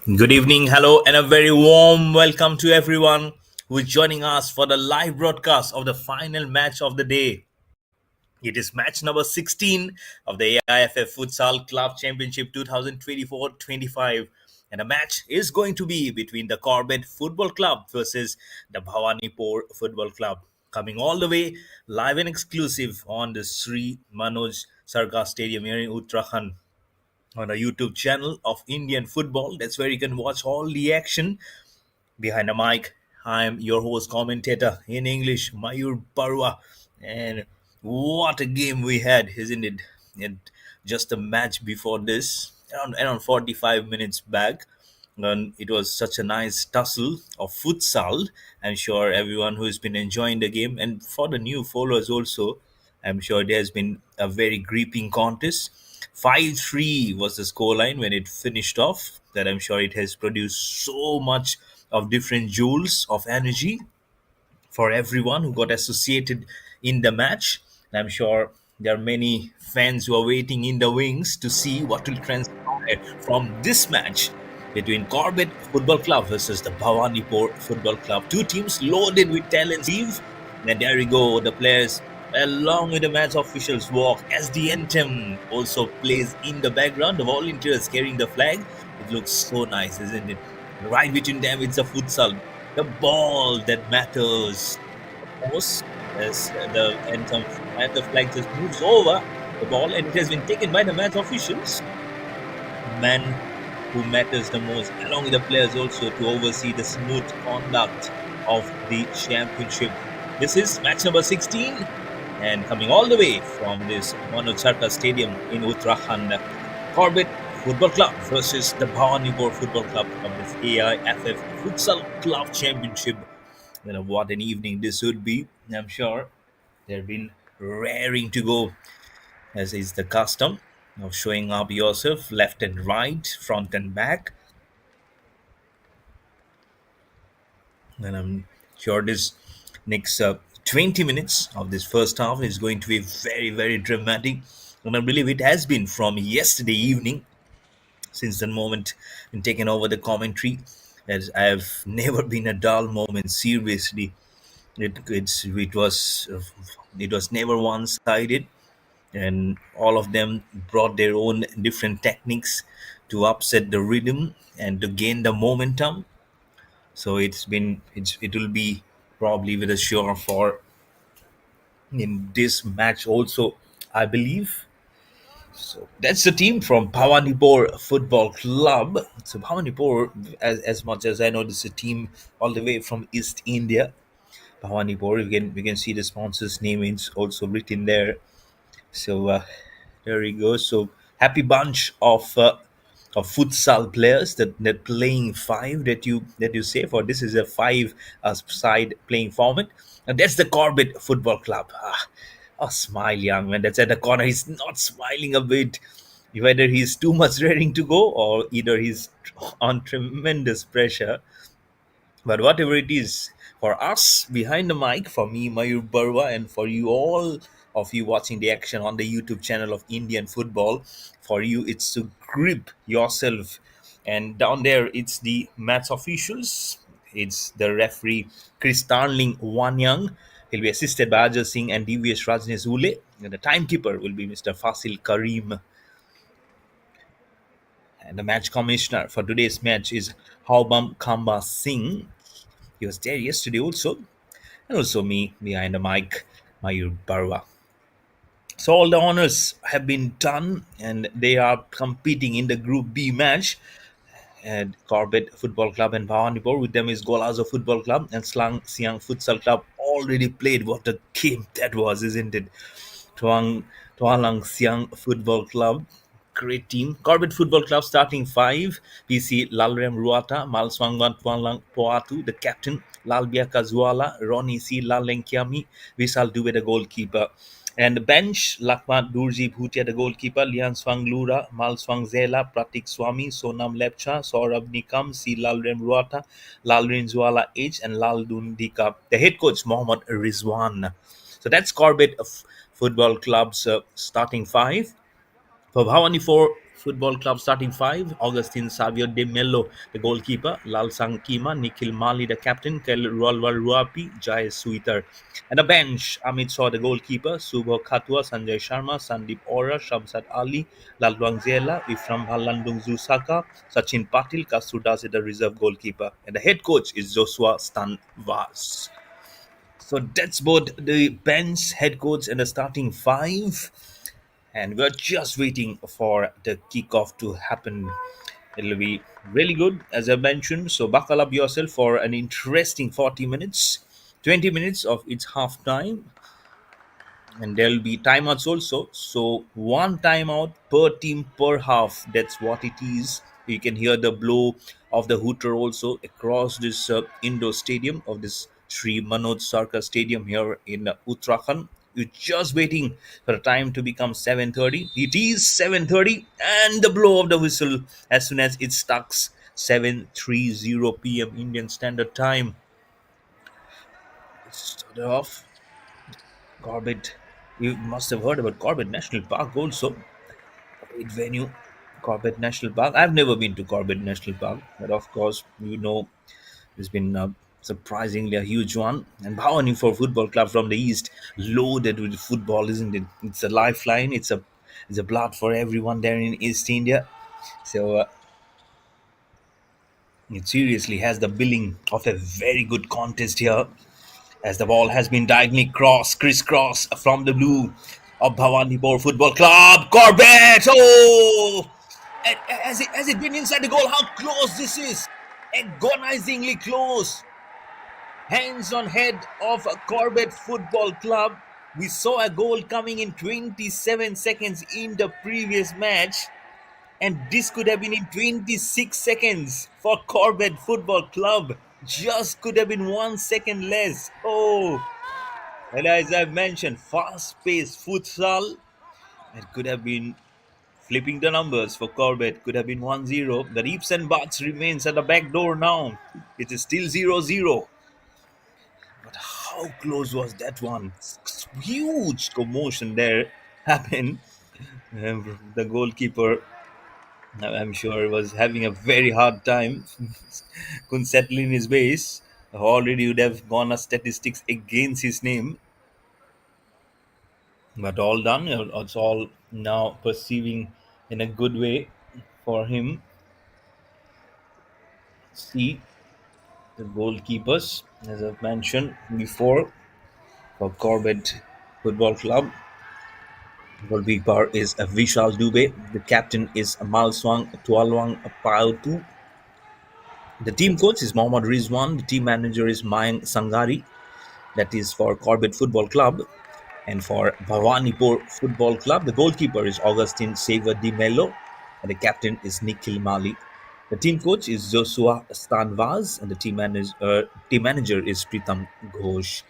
Good evening, hello, and a very warm welcome to everyone who is joining us for the live broadcast of the final match of the day. It is match number 16 of the AIFF Futsal Club Championship 2024-25, and the match is going to be between the CORBETT Football Club versus the Bhawanipore Football Club. Coming all the way live and exclusive on the Sri Manoj Sarkar Stadium here in Uttarakhand on a YouTube channel of Indian football. That's where you can watch all the action. Behind the mic, I'm your host, commentator in English, Mayur Parwa. And what a game we had, isn't it? And just a match before this, around 45 minutes back. And it was such a nice tussle of futsal. I'm sure everyone who's been enjoying the game, and for the new followers also, I'm sure there's been a very gripping contest. 5-3 was the scoreline when it finished off. That I'm sure it has produced so much of different joules of energy for everyone who got associated in the match. And I'm sure there are many fans who are waiting in the wings to see what will transpire from this match between CORBETT Football Club versus the Bhawanipore Football Club. Two teams loaded with talent. And there we go. The players, along with the match officials, walk as the anthem also plays in the background. The volunteers carrying the flag. It looks so nice, isn't it? Right between them, it's a futsal, the ball that matters most, as the anthem and the flag just moves over the ball, and it has been taken by the match officials. Man who matters the most, along with the players also, to oversee the smooth conduct of the championship. This is match number 16, and coming all the way from this Manoj Sarkar Stadium in Uttarakhand, CORBETT Football Club versus the Bhawanipore Football Club from this AIFF Futsal Club Championship. What an evening this would be. I'm sure they've been raring to go, as is the custom of showing up yourself left and right, front and back. And I'm sure this next 20 minutes of this first half is going to be very, very dramatic. And I believe it has been from yesterday evening, since the moment and taken over the commentary, as I have never been a dull moment. Seriously, it was never one sided, and all of them brought their own different techniques to upset the rhythm and to gain the momentum. So it will be probably with a sure for in this match also, I believe. So that's the team from Bhawanipore Football Club. So Bhawanipore, as much as I know, this is a team all the way from East India. Bhawanipore, we can see the sponsor's name is also written there. So there we go. So happy bunch of futsal players that playing five that you say for. This is a five side playing format, and that's the CORBETT Football Club. Oh, smile, young man. That's at the corner. He's not smiling a bit. Whether he's too much raring to go or either he's on tremendous pressure. But whatever it is, for us behind the mic, for me, Mayur Barwa, and for you all of you watching the action on the YouTube channel of Indian football, for you it's to grip yourself. And down there, it's the match officials. It's the referee Chris Darling Wanyang. He'll be assisted by Ajay Singh and DVS Rajnesh Ule. And the timekeeper will be Mr. Fasil Karim. And the match commissioner for today's match is Haubam Kamba Singh. He was there yesterday also, and also me behind the mic, Mayur Barwa. So all the honors have been done, and they are competing in the Group B match. And CORBETT Football Club and Bhawanipur. With them is Golazo Football Club and Slang Siang Futsal Club. Already played. What a game that was, isn't it? Tuang Tualang Siang Football Club. Great team. CORBETT Football Club starting five. PC Lalrem Ruata, Malswangwan Tualang Poatu, the captain. Lalbia Kazuala, Ronnie C. Lalenkiami, Visal Dube, the goalkeeper. And the bench, Lakmat Durji Bhutia, the goalkeeper, Lian Swang Lura, Mal Swang Zela, Pratik Swami, Sonam Lepcha, Saurabh Nikam, C. Lalrem Ruata, Lalrin Zuala H, and Laldun Dika. The head coach, Mohammad Rizwan. So that's CORBETT Football Club's starting five. For Bhawanipore Football Club starting five: Augustin Savio de Mello, the goalkeeper; Lal Sankima, Nikhil Mali, the captain; Kel Rolwal Ruapi, Jai Suitar. And the bench: Amit Shaw, the goalkeeper; Subho Khatua, Sanjay Sharma, Sandeep Ora, Shamsad Ali, Lalwang Zela, Ifram Halandung Zusaka, Sachin Patil, Kastudas is the reserve goalkeeper. And the head coach is Joshua Stanvas. So that's both the bench, head coach, and the starting five. And we're just waiting for the kickoff to happen. It'll be really good, as I mentioned. So buckle up yourself for an interesting 40 minutes, 20 minutes of its half time, and there'll be timeouts also. So one timeout per team per half. That's what it is. You can hear the blow of the hooter also across this indoor stadium of this Sri Manoj Sarkar Stadium here in Uttarakhand. You're just waiting for the time to become 7:30. It is 7:30, and the blow of the whistle as soon as it starts 7:30 p.m. Indian Standard Time. Let's start off. Corbett. You must have heard about Corbett National Park also. Great venue, Corbett National Park. I've never been to Corbett National Park, but of course, it's been surprisingly a huge one. And Bhawanipore Football Club from the east, loaded with football, isn't it? It's a lifeline. It's a blood for everyone there in East India. So it seriously has the billing of a very good contest here, as the ball has been diagonally crisscross from the blue of Bhawanipur Football Club. Corbett! Oh! Has it been inside the goal? How close this is! Agonizingly close. Hands on head of Corbett Football Club. We saw a goal coming in 27 seconds in the previous match, and this could have been in 26 seconds for Corbett Football Club. Just could have been 1 second less. Oh, and as I've mentioned, fast paced futsal. It could have been flipping the numbers for Corbett, could have been 1-0. The Reeps and Butts remains at the back door now. It is still 0-0. But how close was that one? Huge commotion there happened. The goalkeeper, I'm sure, was having a very hard time. Couldn't settle in his base. Already would have gone a statistics against his name. But all done. It's all now perceiving in a good way for him. See the goalkeepers, as I've mentioned before, for Corbett Football Club. Goalkeeper is Vishal Dubey. The captain is Malswang Tualwang Pautu. The team coach is Mohammad Rizwan. The team manager is Mayank Sangari. That is for Corbett Football Club. And for Bhawanipur Football Club, the goalkeeper is Augustin Seva Di Mello. And the captain is Nikhil Mali. The team coach is Joshua Stanvaz. And the team manager is Pritam Ghosh.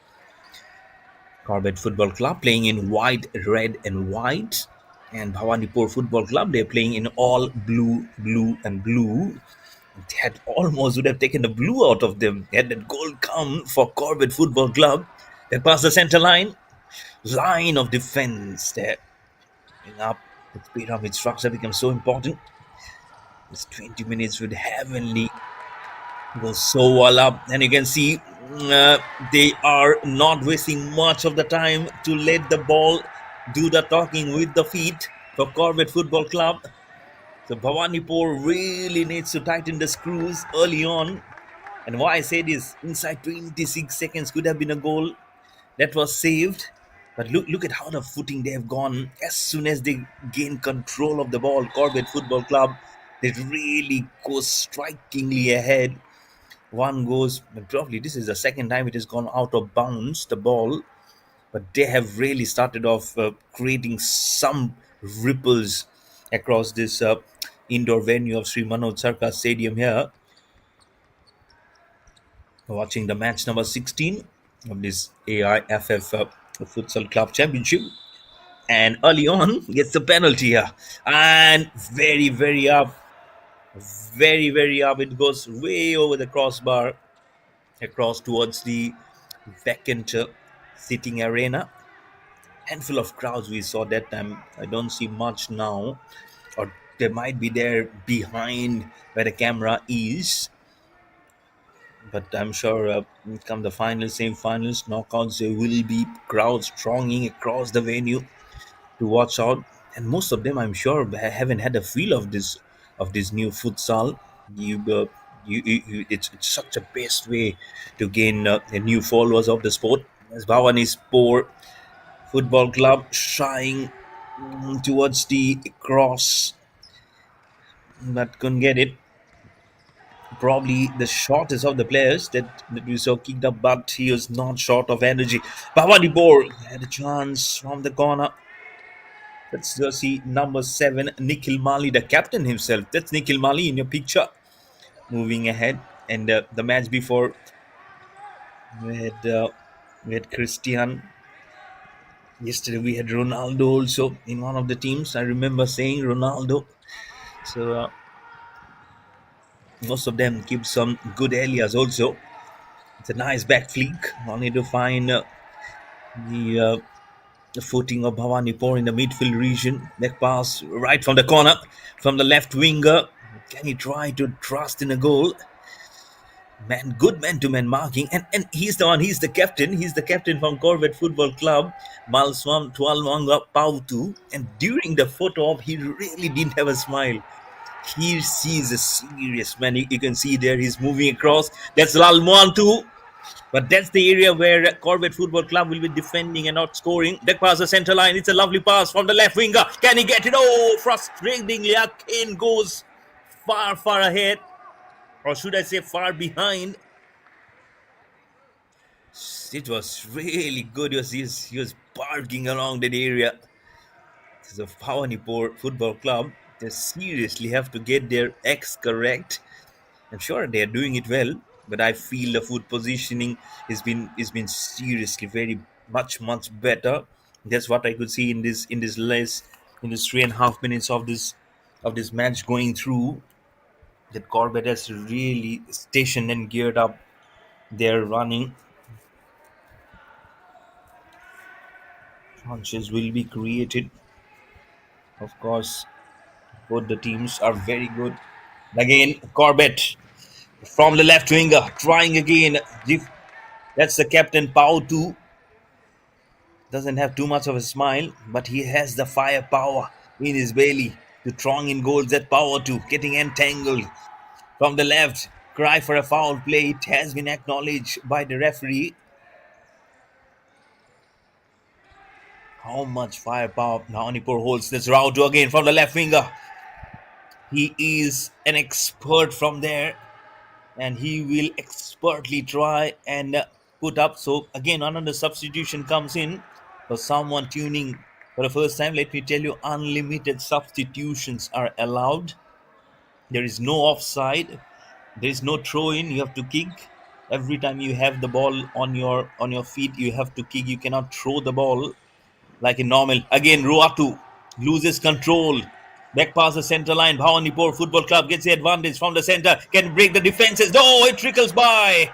Corbett Football Club playing in white, red, and white. And Bhawanipur Football Club, they're playing in all blue, blue, and blue. They had almost would have taken the blue out of them. Had that goal come for Corbett Football Club. They passed the center line of defense there. And up, the pyramid structure becomes so important. This 20 minutes would heavenly go so well up, and you can see they are not wasting much of the time to let the ball do the talking with the feet for Corbett Football Club. So Bhawanipur really needs to tighten the screws early on. And why I say this, inside 26 seconds could have been a goal that was saved. But look at how the footing they have gone. As soon as they gain control of the ball, Corbett Football Club, they really go strikingly ahead. One goes, probably this is the second time it has gone out of bounds, the ball, but they have really started off creating some ripples across this indoor venue of Sri Manoj Sarkar Stadium here. Watching the match number 16 of this AIFF Futsal Club Championship. And early on, gets the penalty here. And very, very up. Very, very up. It goes way over the crossbar across towards the vacant sitting arena. Handful of crowds we saw that time. I don't see much now, or They might be there behind where the camera is, but I'm sure come the finals, semi-finals, knockouts, there will be crowds thronging across the venue to watch out, and most of them, I'm sure, haven't had a feel of this new futsal. You, it's such a best way to gain the new followers of the sport. As Bhawanipore Football Club shying towards the cross, but couldn't get it. Probably the shortest of the players that we saw kicked up, but he was not short of energy. Bhawanipore had a chance from the corner. That's jersey number 7, Nikhil Mali, the captain himself. That's Nikhil Mali in your picture. Moving ahead, and the match before we had Christian. Yesterday we had Ronaldo also in one of the teams. I remember saying Ronaldo. So most of them keep some good areas also. It's a nice back flick. Only to find the footing of Bhawanipore in the midfield region. Back pass right from the corner, from the left winger. Can he try to trust in a goal? Man, good man-to-man marking, and he's the one. He's the captain from CORBETT Football Club, Malswam Tualwanga Pautu. And during the photo op, he really didn't have a smile. He sees a serious man. You can see there he's moving across. That's Lalmoan too. But that's the area where CORBETT Football Club will be defending and not scoring. That pass the center line. It's a lovely pass from the left winger. Can he get it? Oh, frustratingly, Kane goes far ahead, or should I say far behind. It was really good. He was barking along that area. The Bhawanipore Football Club, they seriously have to get their X correct. I'm sure they are doing it well, but I feel the foot positioning has been seriously very much better. That's what I could see in this 3.5 minutes of this match going through. That Corbett has really stationed and geared up their running. Chances will be created. Of course, both the teams are very good. Again, Corbett from the left winger, trying again. That's the captain, Pau too. Doesn't have too much of a smile, but he has the firepower in his belly to throng in goals. That power too, getting entangled from the left. Cry for a foul play. It has been acknowledged by the referee. How much firepower Naonipur holds. This Rautu again from the left winger. He is an expert from there, and he will expertly try and put up. So again, another substitution comes in for someone tuning for the first time. Let me tell you, unlimited substitutions are allowed. There is no offside. There is no throw in. You have to kick. Every time you have the ball on your feet, you have to kick. You cannot throw the ball like a normal. Again, Ruatu loses control. Back past the center line. Bhawanipore Football Club gets the advantage from the center. Can break the defenses. No, it trickles by.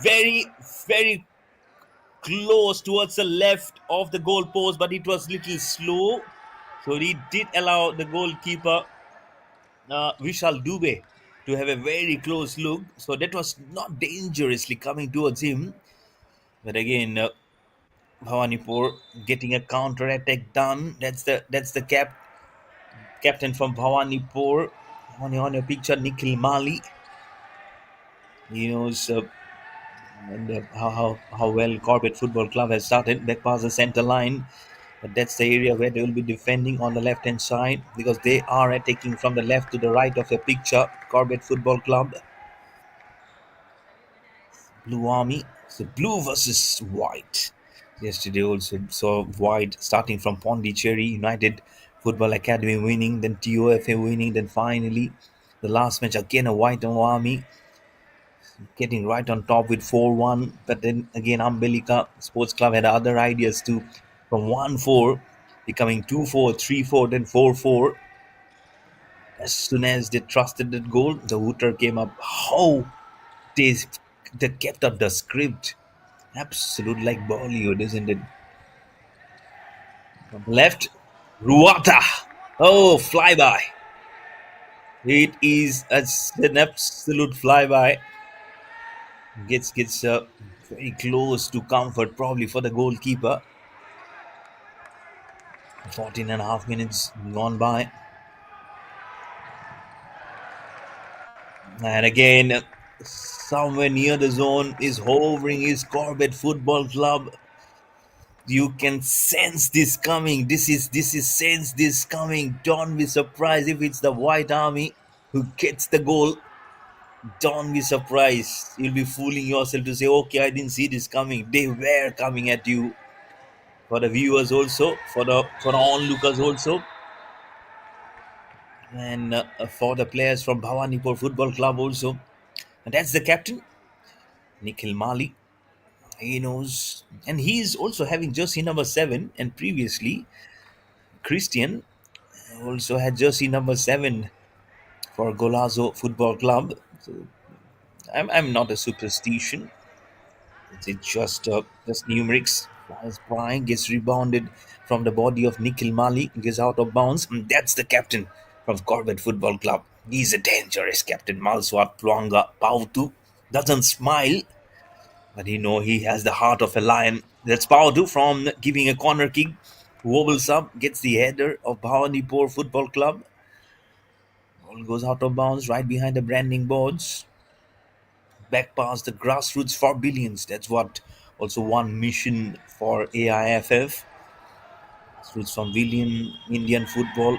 Very close towards the left of the goal post, but it was little slow. So he did allow the goalkeeper, Vishal Dubey, to have a very close look. So that was not dangerously coming towards him. But again, Bhawanipur getting a counter attack done. That's the captain from Bhawanipur. On your picture, Nikhil Mali. He knows and how well CORBETT Football Club has started. Back past the center line. But that's the area where they will be defending on the left hand side, because they are attacking from the left to the right of the picture. CORBETT Football Club. Blue Army. So blue versus white. Yesterday also saw white starting from Pondicherry United Football Academy winning, then TOFA winning, then finally the last match again a white army getting right on top with 4-1. But then again, Ambelika Sports Club had other ideas too, from 1-4 becoming 2-4, 3-4, then 4-4. As soon as they trusted that goal, the hooter came up. How they, they kept up the script. Absolute like Bollywood, isn't it? From left, Ruata. Oh, flyby. It is an absolute flyby. Gets very close to comfort, probably for the goalkeeper. 14 and a half minutes gone by. And again, somewhere near the zone is hovering his Corbett Football Club. You can sense this coming. This is sense this coming. Don't be surprised if it's the White Army who gets the goal. Don't be surprised. You'll be fooling yourself to say, okay, I didn't see this coming. They were coming at you. For the viewers also, for the onlookers also, and for the players from Bhawanipore Football Club also. And that's the captain, Nikhil Mali. He knows, and he's also having jersey number 7. And previously, Christian also had jersey number 7 for Golazo Football Club. So I'm not a superstition. It's just numerics. Flies by, gets rebounded from the body of Nikhil Mali, gets out of bounds. And that's the captain from Corbett Football Club. He's a dangerous captain. Malswat Pluanga Pautu doesn't smile, but he has the heart of a lion. That's Pautu from giving a corner kick. Wobbles up, gets the header of Bhawanipore Football Club. Ball goes out of bounds right behind the branding boards. Back past the grassroots for billions. That's what also one mission for AIFF. Grassroots from billion Indian football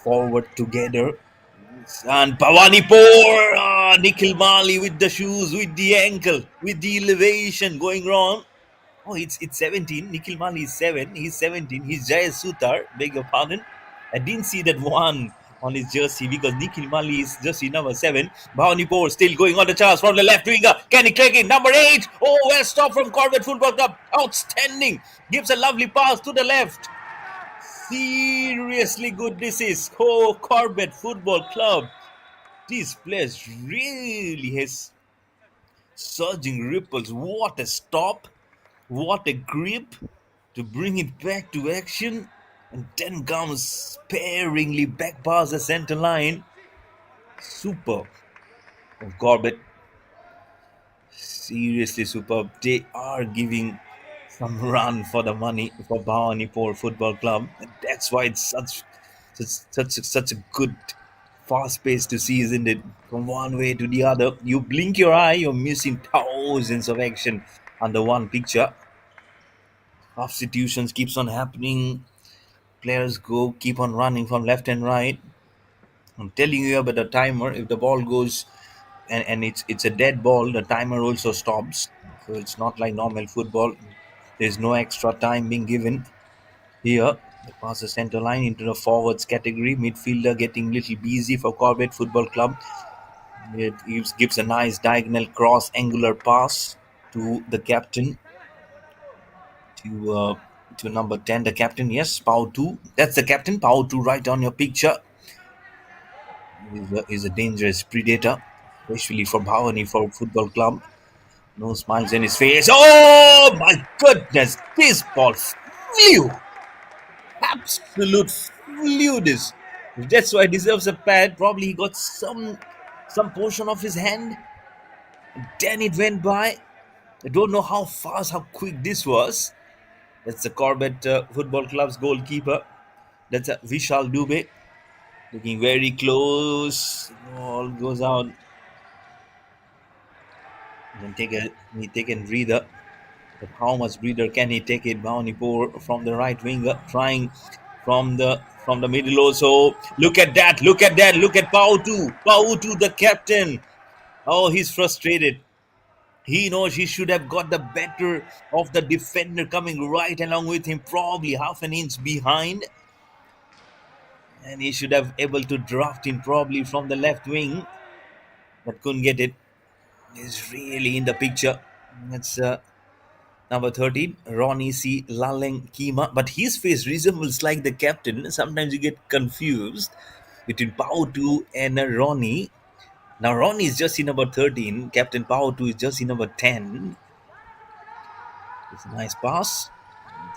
forward together. And Bhawanipur, Nikhil Mali with the shoes, with the ankle, with the elevation going wrong. Oh, it's 17. Nikhil Mali is 7. He's 17. He's Jay Sutar. Beg your pardon. I didn't see that one on his jersey because Nikhil Mali is jersey number 7. Bhawanipur still going on the charge from the left winger. Can he click it? Number 8. Oh, well stopped from Corbett Football Club. Outstanding. Gives a lovely pass to the left. Seriously good this is. Oh, Corbett Football Club. This place really has surging ripples. What a stop. What a grip to bring it back to action. And then comes sparingly back past the center line. Superb of Corbett. Seriously superb. They are giving some run for the money for Bhawanipur Football Club. And that's why it's such a good fast pace to see, isn't it? From one way to the other. You blink your eye, you're missing thousands of action under one picture. Substitutions keeps on happening. Players keep on running from left and right. I'm telling you about the timer. If the ball goes and it's a dead ball, the timer also stops. So it's not like normal football. There's no extra time being given here. They pass the center line into the forwards category. Midfielder getting little busy for Corbett Football Club. It gives a nice diagonal cross angular pass to the captain, to number 10, the captain. Yes, Pau 2. That's the captain, Pau 2, right on your picture. Is a dangerous predator, especially for Bhavani for football club. No smiles in his face. Oh my goodness, this ball flew. Absolute flew this. That's why he deserves a pad. Probably he got some portion of his hand. Then it went by. I don't know how fast, how quick this was. That's the Corbett Football Club's goalkeeper. That's Vishal Dubey. Looking very close. Ball goes out. Then take a breather. But how much breather can he take it? Bhawanipur from the right winger, trying from the middle also. Look at that! Look at that! Look at Pautu! Pautu, the captain. Oh, he's frustrated. He knows he should have got the better of the defender coming right along with him, probably half an inch behind, and he should have able to draft in probably from the left wing, but couldn't get it. He's really in the picture. That's number 13, Ronnie C. Laleng Kima. But his face resembles like the captain. Sometimes you get confused between Pautu and Ronnie. Now, Ronnie is just in number 13. Captain Pautu is just in number 10. It's a nice pass.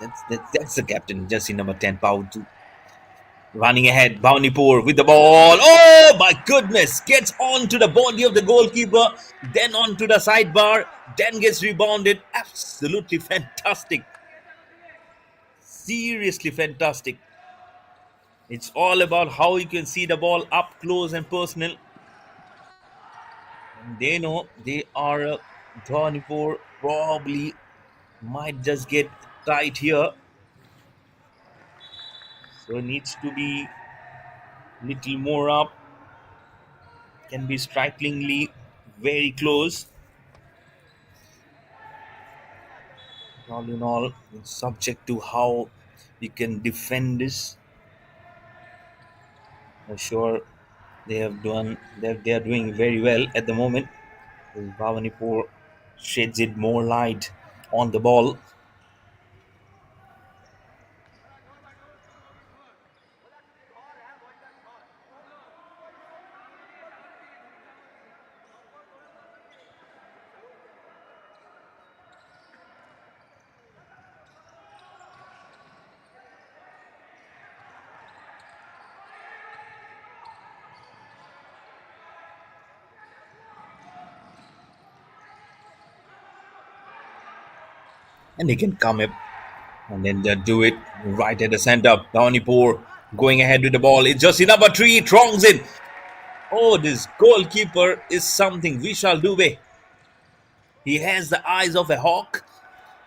That's the captain, just in number 10, Pautu. Running ahead, Bhawanipore with the ball. Oh my goodness! Gets onto the body of the goalkeeper, then onto the sidebar, then gets rebounded. Absolutely fantastic. Seriously fantastic. It's all about how you can see the ball up close and personal. And they know they are Bhawanipore probably might just get tight here. So it needs to be little more up. Can be strikingly very close. All in all, it's subject to how we can defend this. I'm sure they are doing very well at the moment. Bhavanipur sheds it more light on the ball, and they can come up and then they do it right at the center. Bhavanipur going ahead with the ball. It's just number three, trongs it. Oh, this goalkeeper is something. Vishal Dubey. He has the eyes of a hawk,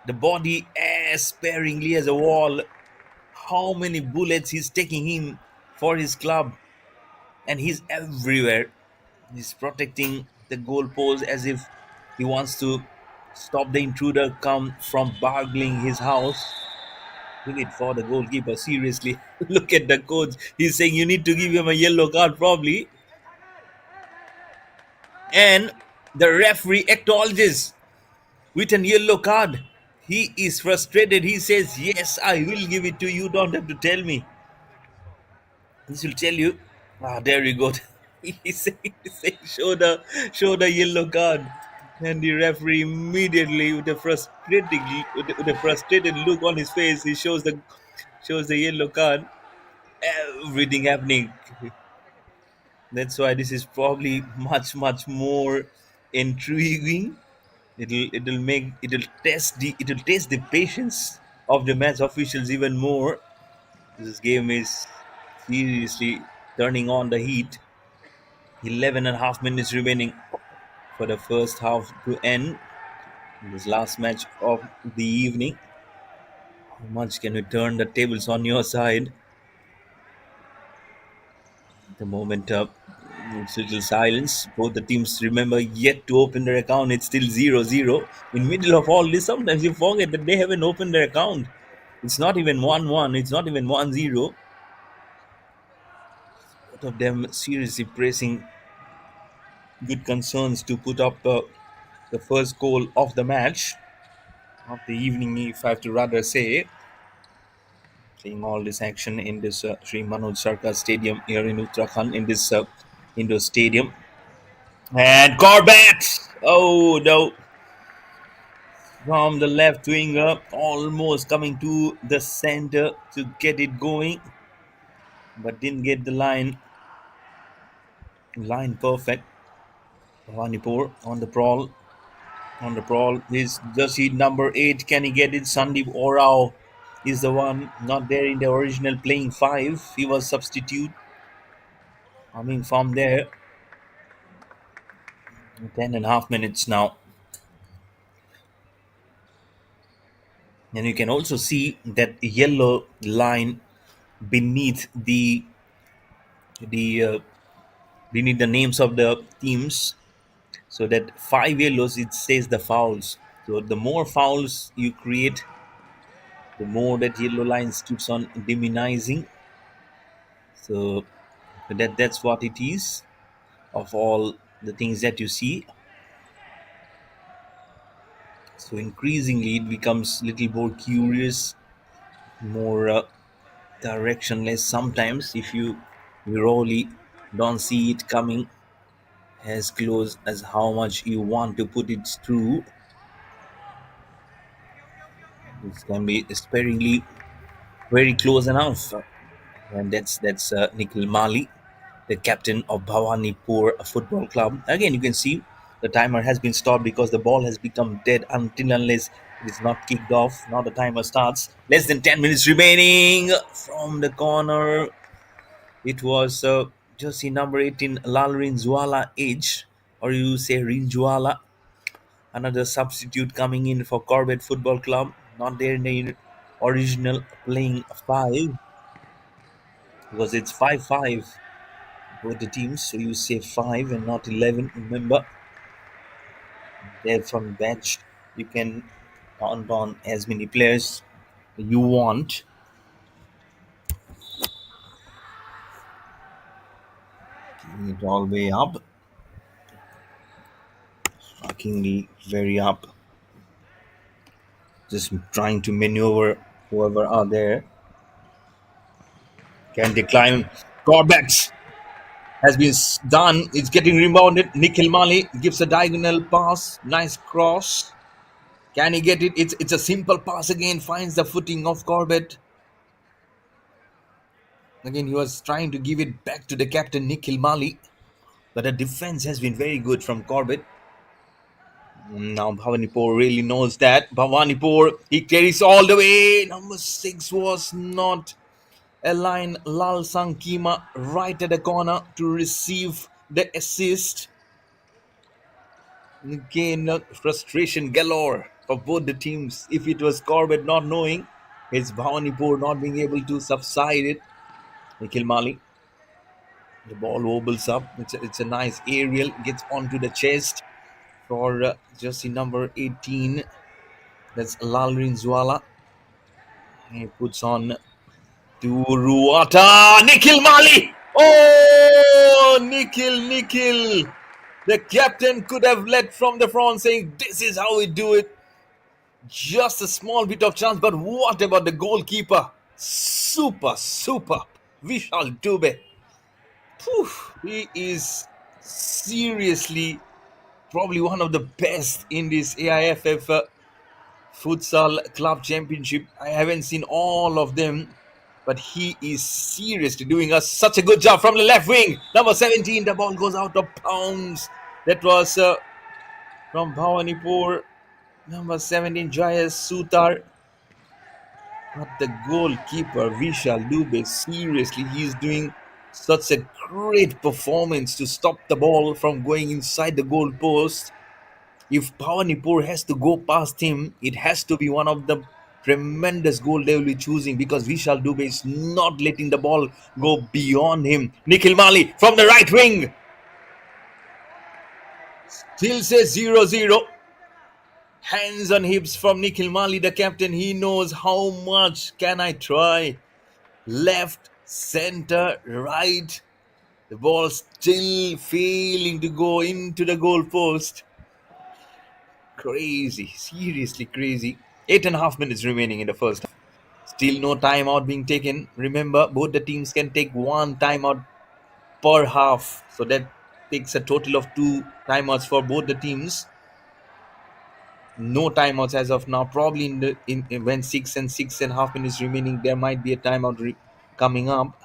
the body as sparingly as a wall. How many bullets he's taking him for his club, and he's everywhere. He's protecting the goalpost as if he wants to stop the intruder come from burgling his house. Doing it for the goalkeeper. Seriously, look at the coach. He's saying you need to give him a yellow card probably, and the referee acknowledges with a yellow card. He is frustrated. He says, "Yes, I will give it to you. Don't have to tell me." This will tell you. Ah, there you go. He say, show the yellow card, and the referee immediately, with a frustrated look on his face, he shows the yellow card. Everything happening. That's why this is probably much more intriguing. It'll test the patience of the match officials even more. This game is seriously turning on the heat. 11 and a half minutes remaining for the first half to end. This last match of the evening. How much can you turn the tables on your side? The moment it's little silence. Both the teams remember yet to open their account. It's still 0-0. In middle of all this, sometimes you forget that they haven't opened their account. It's not even 1-1. It's not even 1-0. Both of them seriously pressing good concerns to put up the first goal of the match of the evening, if I have to rather say. Seeing all this action in this Sri Manoj Sarkar Stadium here in Uttarakhand, in this indoor stadium. And Corbett! Oh no! From the left winger, almost coming to the center to get it going, but didn't get the line perfect. Vanipur on the prowl. On the prowl is jersey number 8. Can he get it? Sandeep Orao is the one not there in the original playing 5. He was substitute. I mean, from there, 10 and a half minutes now. And you can also see that yellow line beneath the beneath the names of the teams, so that 5 yellows it says the fouls. So the more fouls you create, the more that yellow lines keeps on diminishing. So that's what it is of all the things that you see. So increasingly it becomes little more curious, more directionless sometimes if you really don't see it coming as close as how much you want to put it through. It can be sparingly very close enough. and that's Nikhil Mali, the captain of Bhawanipore Football Club. Again, you can see the timer has been stopped because the ball has become dead until unless it is not kicked off. Now the timer starts. Less than 10 minutes remaining from the corner. It was jersey number 18, Lal Rinjwala age, or you say Rinjwala, another substitute coming in for Corbett Football Club. Not there in the original playing five because it's 5-5 both the teams. So you say 5 and not 11. Remember, they're from bench. You can count on as many players you want. Keeping it all the way up, strikingly very up. Just trying to maneuver whoever are there. Can decline. Corbett has been done. It's getting rebounded. Nikhil Mali gives a diagonal pass. Nice cross. Can he get it? It's a simple pass again. Finds the footing of Corbett. Again, he was trying to give it back to the captain Nikhil Mali, but the defense has been very good from Corbett. Now Bhawanipore really knows that. Bhawanipore, he carries all the way. Number 6 was not aligned. Lal Sankima right at the corner to receive the assist. Again, frustration galore for both the teams. If it was Corbett not knowing, it's Bhawanipur not being able to subside it. Nikhil Mali, the ball wobbles up. It's a nice aerial, gets onto the chest for jersey number 18. That's Lalrin Zwala. He puts on to Ruata. Nikhil Mali. Oh, Nikhil. The captain could have led from the front saying, this is how we do it. Just a small bit of chance, but what about the goalkeeper? Super. Vishal Dubey. Phew, he is seriously probably one of the best in this AIFF Futsal Club Championship. I haven't seen all of them, but he is seriously doing such a good job from the left wing. Number 17, the ball goes out of bounds. That was from Bhawanipur. Number 17, Jayas Sutar. But the goalkeeper, Vishal Dubey, seriously, he's doing such a great performance to stop the ball from going inside the goal post. If Bhawanipur has to go past him, it has to be one of the tremendous goal they will be choosing because Vishal Dubey is not letting the ball go beyond him. Nikhil Mali from the right wing. Still says 0-0. Hands on hips from Nikhil Mali, the captain. He knows how much can I try. Left, center, right. The ball still failing to go into the goal post. Crazy, seriously crazy. 8.5 minutes remaining in the first half. Still no timeout being taken. Remember, both the teams can take one timeout per half. So that takes a total of 2 timeouts for both the teams. No timeouts as of now. Probably in when 6.5 minutes remaining, there might be a timeout coming up.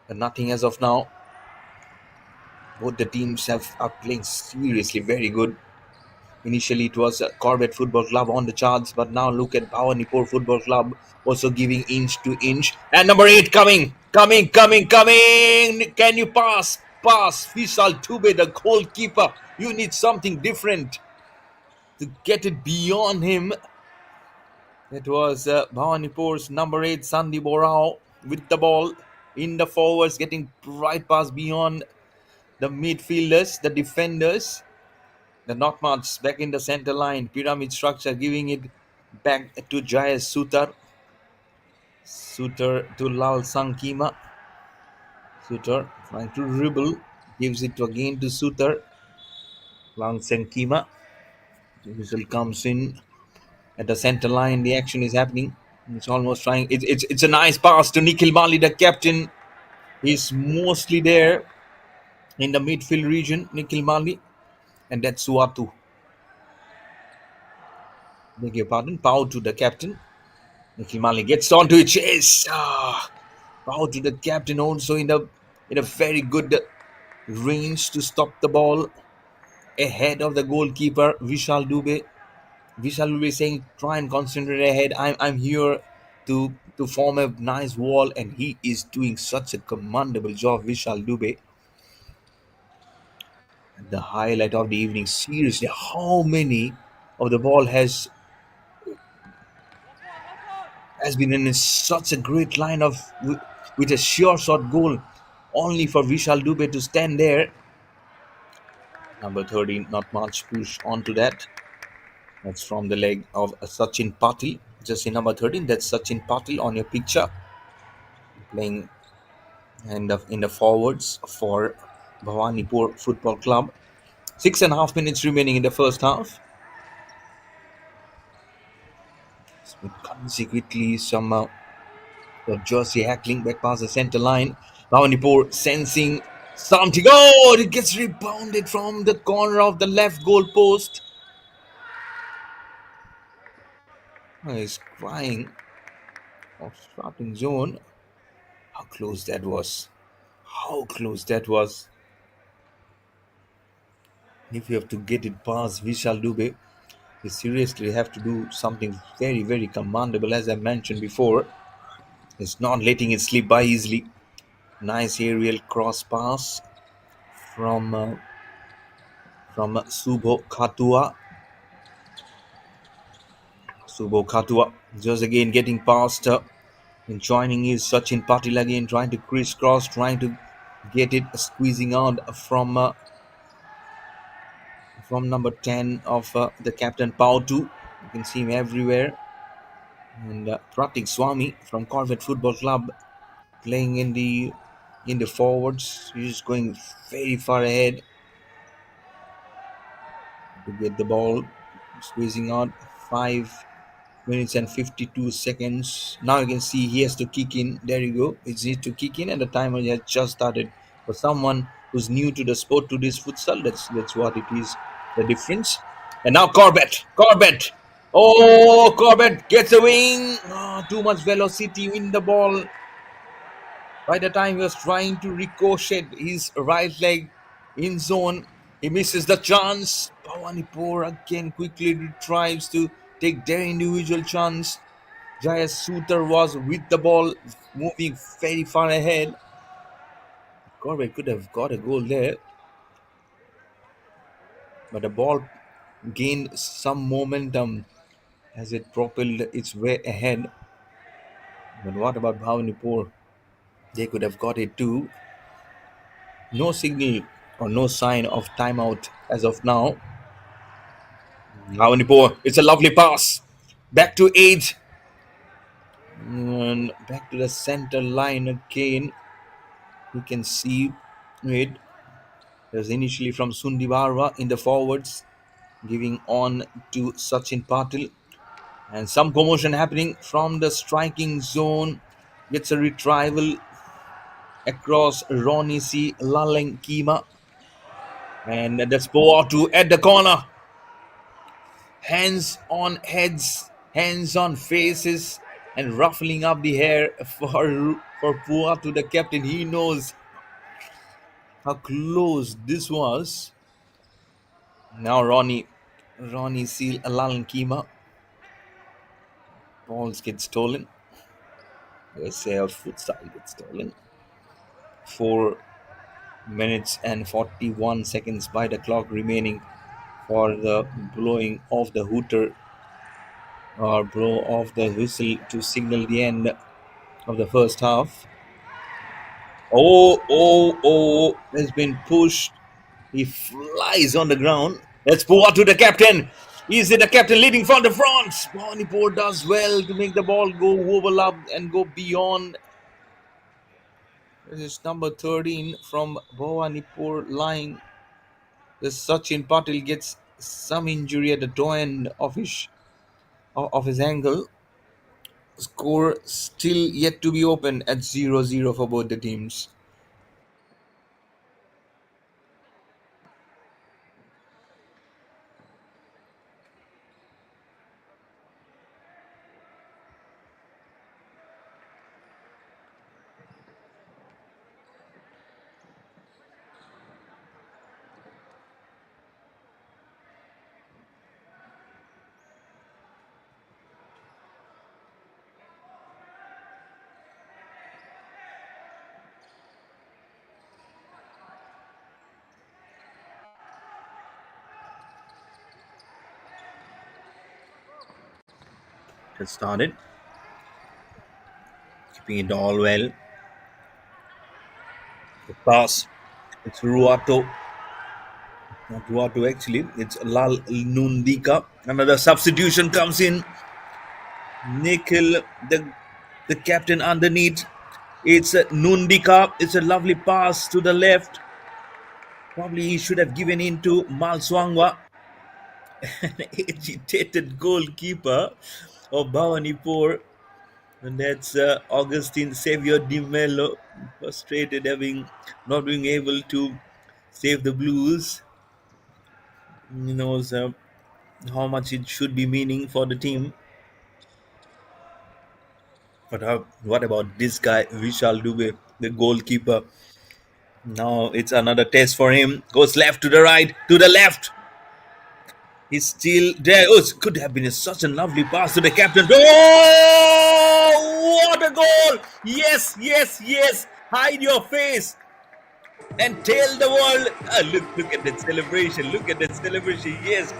But nothing as of now. Both the teams are playing seriously very good. Initially, it was Corbett Football Club on the charts, but now look at Bhawanipore Football Club also giving inch to inch. And number 8 coming. Can you pass? Pass. Vishal Dubey, the goalkeeper. You need something different to get it beyond him. It was Bhavanipore's number 8, Sandeep Borao, with the ball in the forwards, getting right past beyond the midfielders, the defenders. The not much back in the center line, pyramid structure, giving it back to Jayas Sutar. Sutar to Lal Sankima. Sutar trying to dribble, gives it again to Sutar. Lal Sankima. The whistle comes in at the center line. The action is happening. It's almost trying. It's a nice pass to Nikhil Mali, the captain. He's mostly there in the midfield region, Nikhil Mali, and that's Suatu. Beg your pardon. Pau to the captain. Nikhil Mali gets onto it. Chase. Bow to the captain also in a very good range to stop the ball ahead of the goalkeeper Vishal Dubey. Vishal Dubey saying, "Try and concentrate ahead. I'm here to form a nice wall," and he is doing such a commendable job, Vishal Dubey. The highlight of the evening. Seriously, how many of the ball has been in such a great line of with a sure shot goal, only for Vishal Dubey to stand there. Number 13, not much push onto that. That's from the leg of Sachin Patil. Just in number 13, that's Sachin Patil on your picture, playing in the forwards for Bhawanipore Football Club. 6.5 minutes remaining in the first half. Consequently, some jersey hackling back past the center line. Bhawanipore sensing something. Oh, it gets rebounded from the corner of the left goal post. Oh, he's crying of starting zone. How close that was. How close that was. If you have to get it past Vishal Dubey, you seriously have to do something very, very commendable, as I mentioned before. It's not letting it slip by easily. Nice aerial cross pass from Subho Khatua. Subho Khatua just again getting past and joining is Sachin Patil again, trying to crisscross, trying to get it squeezing out from number 10 of the captain Pautu. You can see him everywhere. And Pratik Swami from Corbett Football Club playing in the forwards. He's going very far ahead to get the ball, squeezing out 5 minutes and 52 seconds. Now you can see he has to kick in. There you go. It needs to kick in, and the timer has just started. For someone who's new to the sport, to this futsal, that's what it is. The difference. And now Corbett. Corbett. Oh, Corbett gets a wing. Oh, too much velocity in the ball. By the time he was trying to ricochet his right leg in zone, he misses the chance. Bhawanipore again quickly retrieves to take their individual chance. Jayas Suter was with the ball, moving very far ahead. Corbett could have got a goal there, but the ball gained some momentum as it propelled its way ahead. But what about Bhawanipore? They could have got it too. No signal or no sign of timeout as of now. Bhawanipore, it's a lovely pass. Back to Age. And back to the center line again. You can see it. It was initially from Sundi Barwa in the forwards, giving on to Sachin Patil. And some commotion happening from the striking zone. Gets a retrieval across Ronnie C. Laleng Kima. And that's Boatu at the corner. Hands on heads, hands on faces, and ruffling up the hair for Pua to the captain. He knows how close this was. Now Ronnie Seal Alan Kima. Balls get stolen. Let's say our futsal gets stolen. 4 minutes and 41 seconds by the clock remaining for the blowing of the hooter or blow of the whistle to signal the end of the first half. Oh, has been pushed. He flies on the ground. Let's pull out to the captain. Is it the captain leading from the front? Manipur does well to make the ball go overlap and go beyond. This is number 13 from Bhawanipur line. The Sachin Patil gets some injury at the toe end of his ankle. Score still yet to be open at 0-0 for both the teams. Has started, keeping it all well. The pass. It's Ruato. Not Ruato actually. It's Lal Nundika. Another substitution comes in. Nikhil, the captain underneath. It's Nundika. It's a lovely pass to the left. Probably he should have given in to Malswangwa. An agitated goalkeeper of Bhawanipore. And that's Augustine Xavier Di Mello, frustrated having not being able to save the Blues. He knows how much it should be meaning for the team. But what about this guy, Vishal Dubey, the goalkeeper? Now it's another test for him. Goes left to the right, to the left. He's still there. Oh, it could have been such a lovely pass to the captain. Oh, what a goal! Yes, yes, yes. Hide your face and tell the world. Look at that celebration. Look at that celebration. Yes,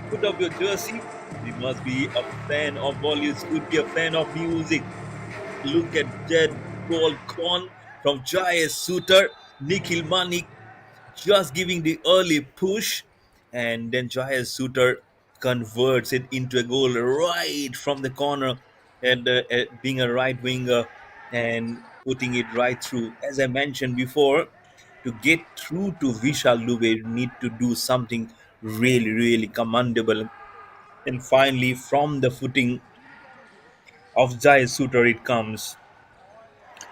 put up your jersey. You must be a fan of Bollywood. Could be a fan of music. Look at that goal con from Jayas Suter, Nikhil Manik just giving the early push, and then Jayas Suter converts it into a goal right from the corner, and being a right winger and putting it right through. As I mentioned before, to get through to Vishal Dubey, you need to do something really, really commendable. And finally, from the footing of Jayas Suter, it comes.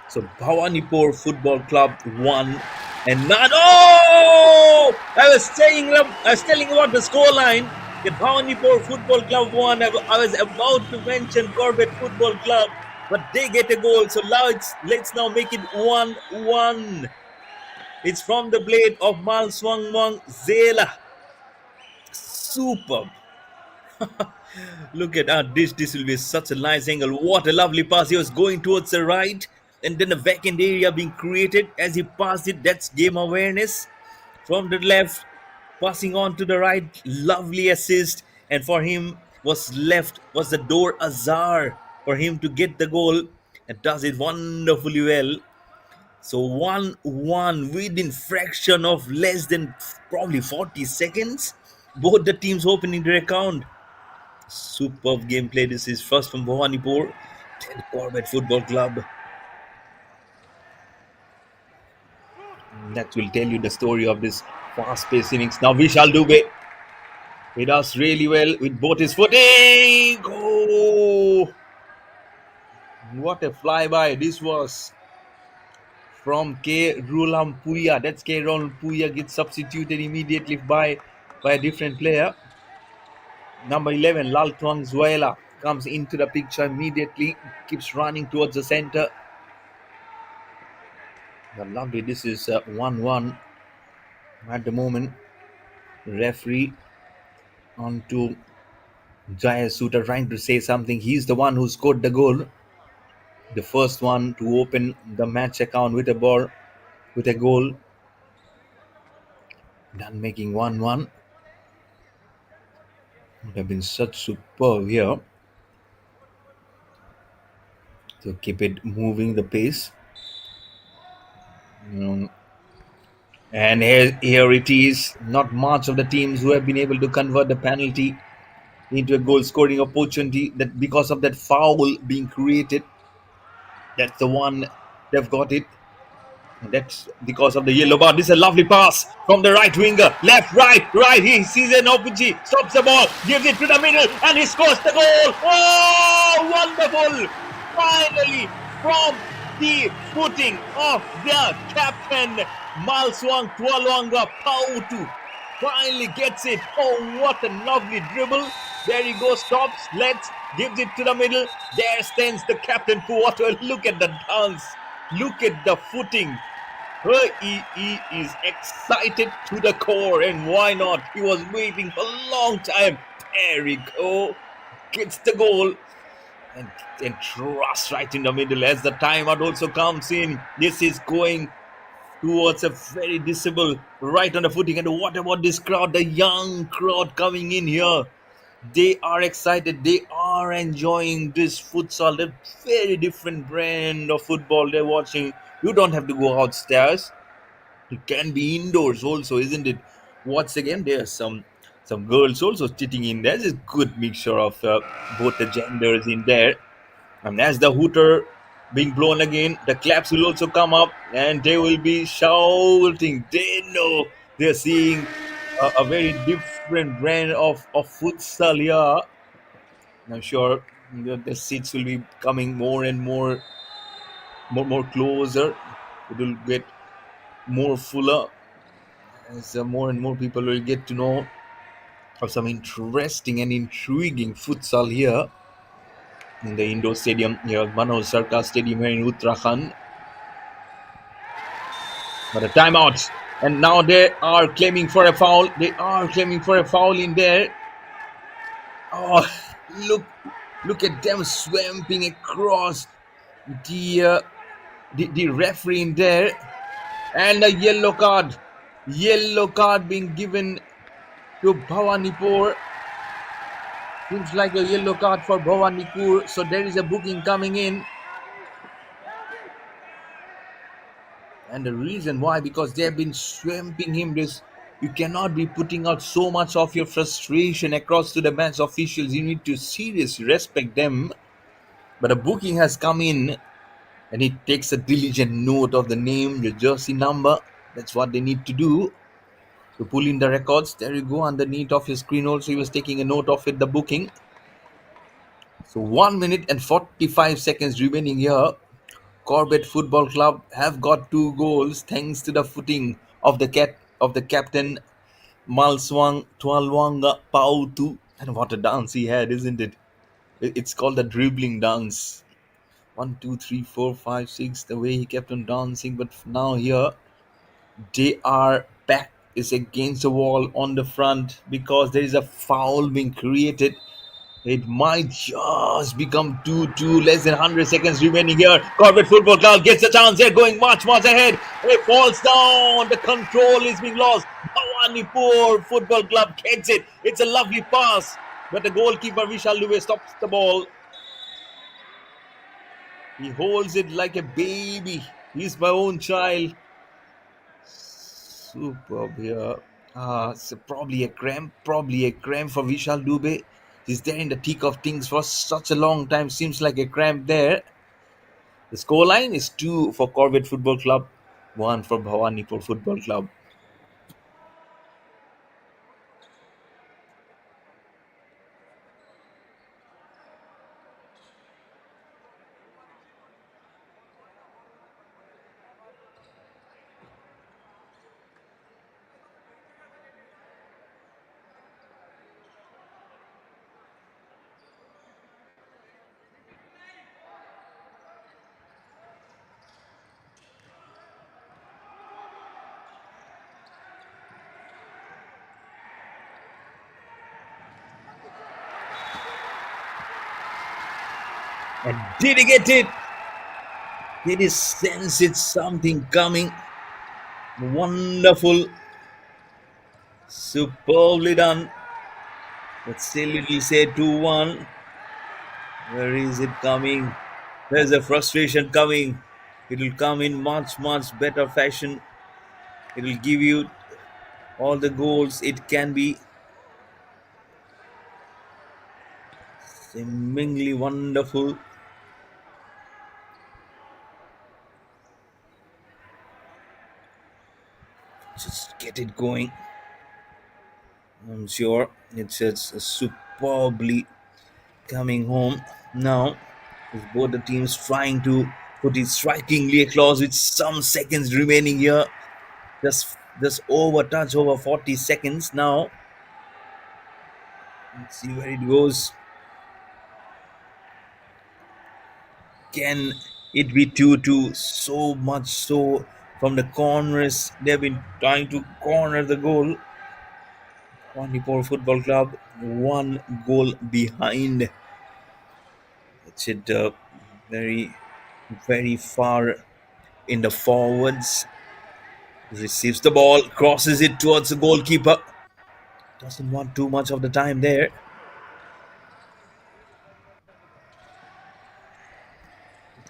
So Bhawanipore Football Club won, and not. Oh, I was telling about the scoreline. That Bhawanipore Football Club won. I was about to mention Corbett Football Club, but they get a goal. So now let's now make it 1-1. It's from the blade of Mal Swangmong Zela. Superb. Look at this. This will be such a nice angle. What a lovely pass. He was going towards the right, and then a vacant area being created as he passed it. That's game awareness. From the left, passing on to the right. Lovely assist. And for him was the door Azar for him to get the goal, and does it wonderfully well. So 1-1 within fraction of less than probably 40 seconds. Both the teams opening their account. Superb gameplay. This is first from Bhawanipore, then Corbett Football Club. That will tell you the story of this fast-paced innings. Now Vishal Dubey. He does really well with both his footing. Oh, what a flyby this was from K. Rulam Puya. That's K. Rulam Puya gets substituted immediately by a different player. Number 11, Lal Tuang Zuela, comes into the picture immediately, keeps running towards the center. But lovely, this is 1-1 at the moment. Referee on to Jaya Suter trying to say something. He's the one who scored the goal. The first one to open the match account with a goal. Done making 1-1. Would have been such superb here. So keep it moving the pace. And here it is. Not much of the teams who have been able to convert the penalty into a goal scoring opportunity, that because of that foul being created. That's the one they've got it. And that's because of the yellow bar. This is a lovely pass from the right winger. Left, right, right. He sees an opportunity, stops the ball, gives it to the middle, and he scores the goal. Oh, wonderful! Finally, from the footing of the captain, Malswang Tualwanga Pautu finally gets it. Oh, what a lovely dribble. There he goes, stops, gives it to the middle. There stands the captain Puwato. Look at the dance. Look at the footing. He is excited to the core, and why not? He was waiting for a long time. There we go. Gets the goal and thrusts right in the middle as the timeout also comes in. This is going towards a very disable right on the footing. And what about this crowd? The young crowd coming in here. They are excited. They are enjoying this futsal. A very different brand of football they're watching. You don't have to go outstairs. It can be indoors also, isn't it? Once again, there's some girls also sitting in. There's a good mixture of both the genders in there. And as the hooter being blown again, the claps will also come up and they will be shouting. They know they're seeing a very different brand of futsal here. I'm sure the seats will be coming more and more closer. It will get more fuller as more and more people will get to know of some interesting and intriguing futsal here in the indoor stadium here, Manoj Sarkar Stadium here in Uttarakhand. But a timeout, and now they are claiming for a foul. They are claiming for a foul in there. Oh, look, look at them swamping across the the referee in there, and a yellow card being given to Bhawanipore. Seems like a yellow card for Bhawanipur. So there is a booking coming in. And the reason why, because they have been swamping him. This you cannot be putting out so much of your frustration across to the match officials. You need to seriously respect them. But a booking has come in, and he takes a diligent note of the name, the jersey number. That's what they need to do to pull in the records. There you go, underneath of your screen. Also, he was taking a note of it. The booking. So 1 minute and 45 seconds remaining here. Corbett Football Club have got 2 goals thanks to the footing of the captain Malswang Twalwanga Pautu. And what a dance he had, isn't it? It's called the dribbling dance. One, two, three, four, five, six. The way he kept on dancing, but now here they are back is against the wall on the front because there is a foul being created. It might just become 2-2, less than 100 seconds remaining here. Corbett Football Club gets a chance. They're going much ahead. It falls down. The control is being lost. Bhawanipur Football Club gets it. It's a lovely pass. But the goalkeeper, Vishal Dubey, stops the ball. He holds it like a baby. He's my own child. Superb here. So probably a cramp for Vishal Dubey. He's there in the thick of things for such a long time. Seems like a cramp there. The scoreline is 2 for Corbett Football Club, 1 for Bhawanipur Football Club. And did he get it? Did he sense it's something coming? Wonderful. Superbly done. But still it will say 2-1. Where is it coming? There's a frustration coming. It will come in much better fashion. It will give you all the goals it can be. Seemingly wonderful. Just get it going. I'm sure it's superbly coming home now. With both the teams trying to put it strikingly across with some seconds remaining here. Just over 40 seconds now. Let's see where it goes. Can it be 2-2? So much so from the corners. They've been trying to corner the goal. Wanipur Football Club 1 goal behind. It's it very far in the forwards. Receives the ball, crosses it towards the goalkeeper. Doesn't want too much of the time there.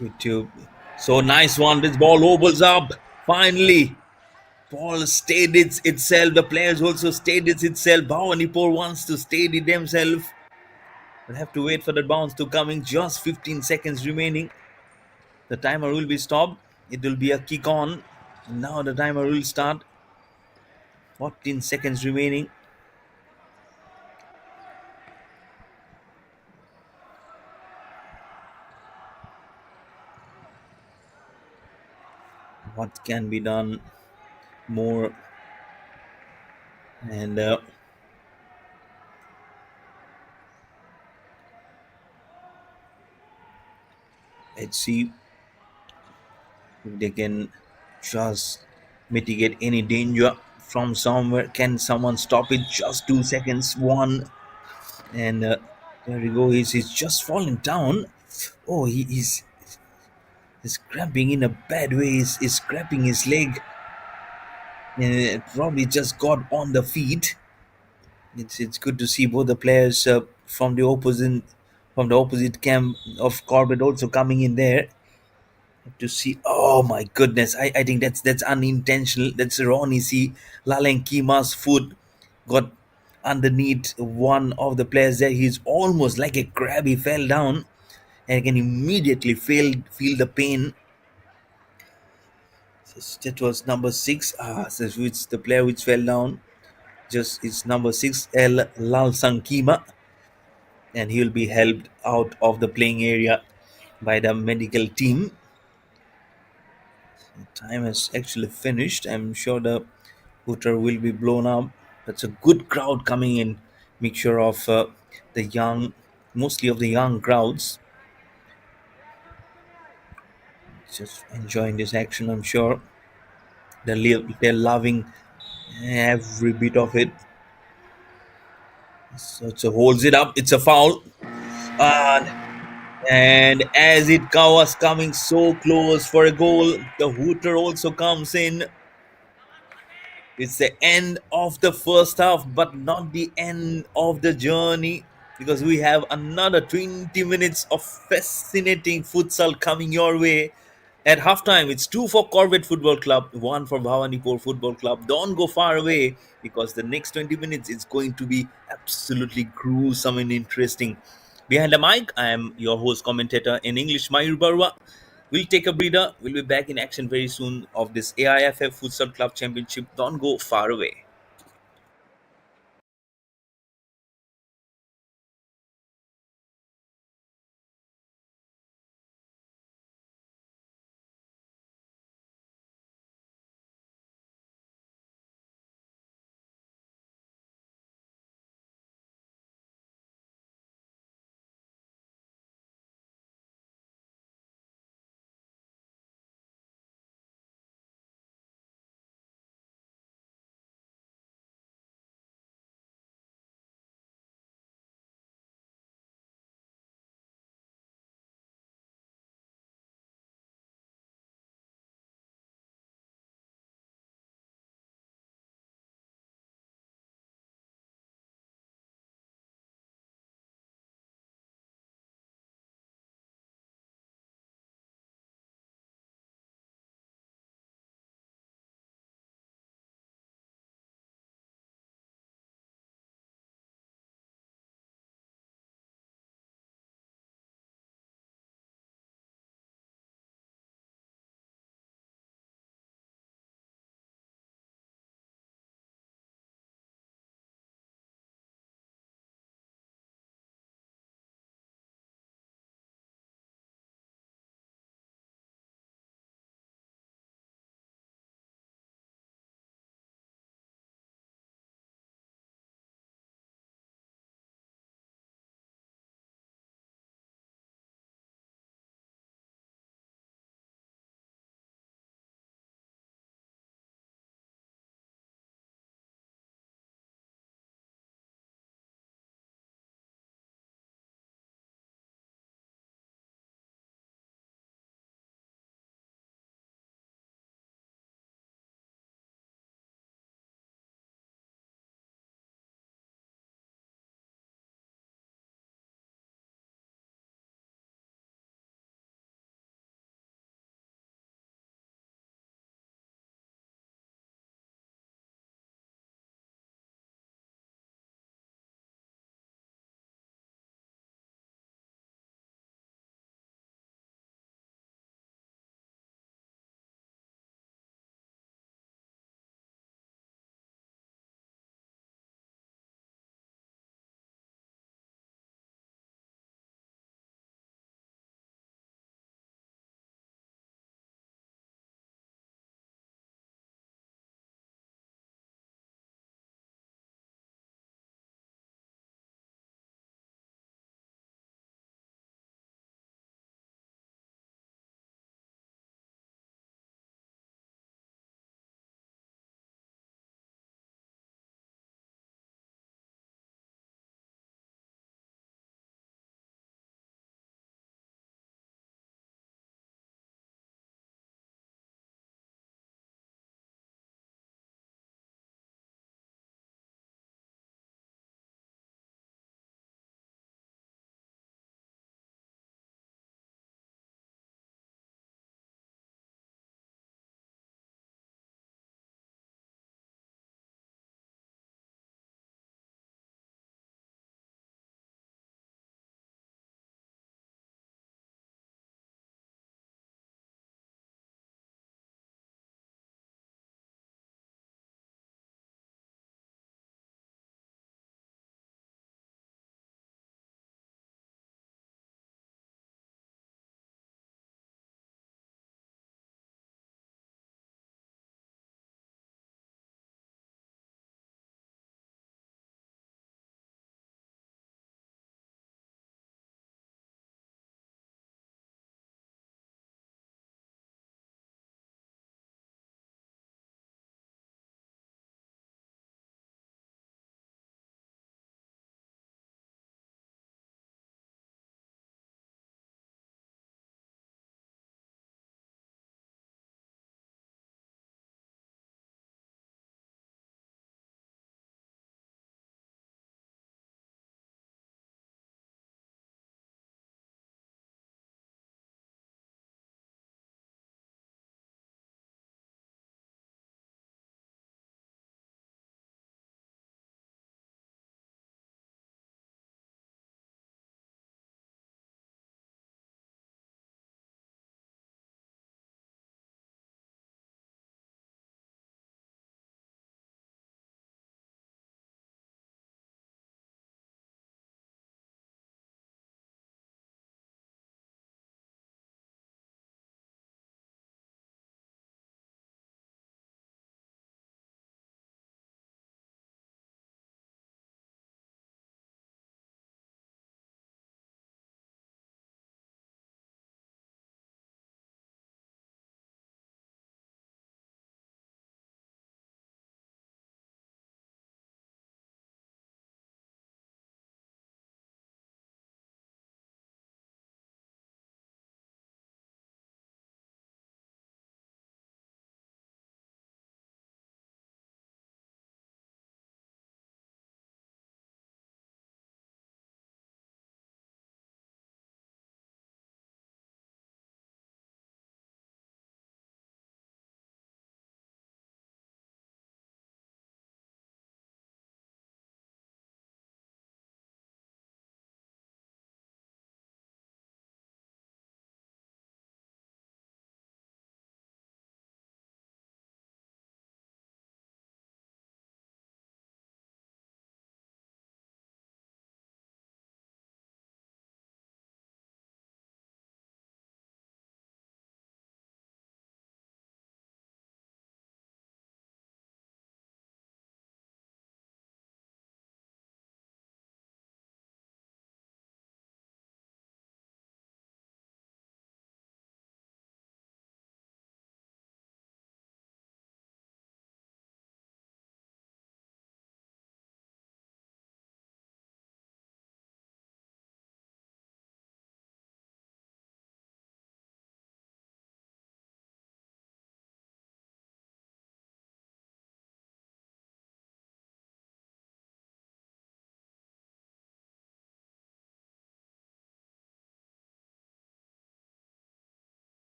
YouTube. So nice one. This ball opens up. Finally, ball steadies itself. The players also steadies itself. Bhawanipore wants to steady themselves. We'll have to wait for the bounce to come in. Just 15 seconds remaining. The timer will be stopped. It will be a kick on. Now the timer will start. 14 seconds remaining. What can be done more? And let's see if they can just mitigate any danger from somewhere. Can someone stop it? Just 2 seconds. One. And there we go. He's just fallen down. Oh, he's cramping in a bad way. He's scraping his leg. And it probably just got on the feet. It's good to see both the players from the opposite camp of Corbett also coming in there to see. Oh my goodness! I think that's unintentional. That's Ronnie see Lalen Kima's foot got underneath one of the players there. He's almost like a crab. He fell down and can immediately feel the pain. So that was number six. So which the player which fell down. Just it's number six, El Lal Sankima, and he will be helped out of the playing area by the medical team. Time has actually finished. I'm sure the hooter will be blown up. That's a good crowd coming in. Mixture of the young, mostly of the young crowds, just enjoying this action. I'm sure they're loving every bit of it. So holds it up. It's a foul. And as it was coming so close for a goal, the hooter also comes in. It's the end of the first half, but not the end of the journey because we have another 20 minutes of fascinating futsal coming your way. At halftime, it's two for Corbett Football Club, one for Bhawanipur Football Club. Don't go far away because the next 20 minutes is going to be absolutely gruesome and interesting. Behind the mic, I am your host commentator in English, Mayur Barwa. We'll take a breather. We'll be back in action very soon of this AIFF Futsal Club Championship. Don't go far away.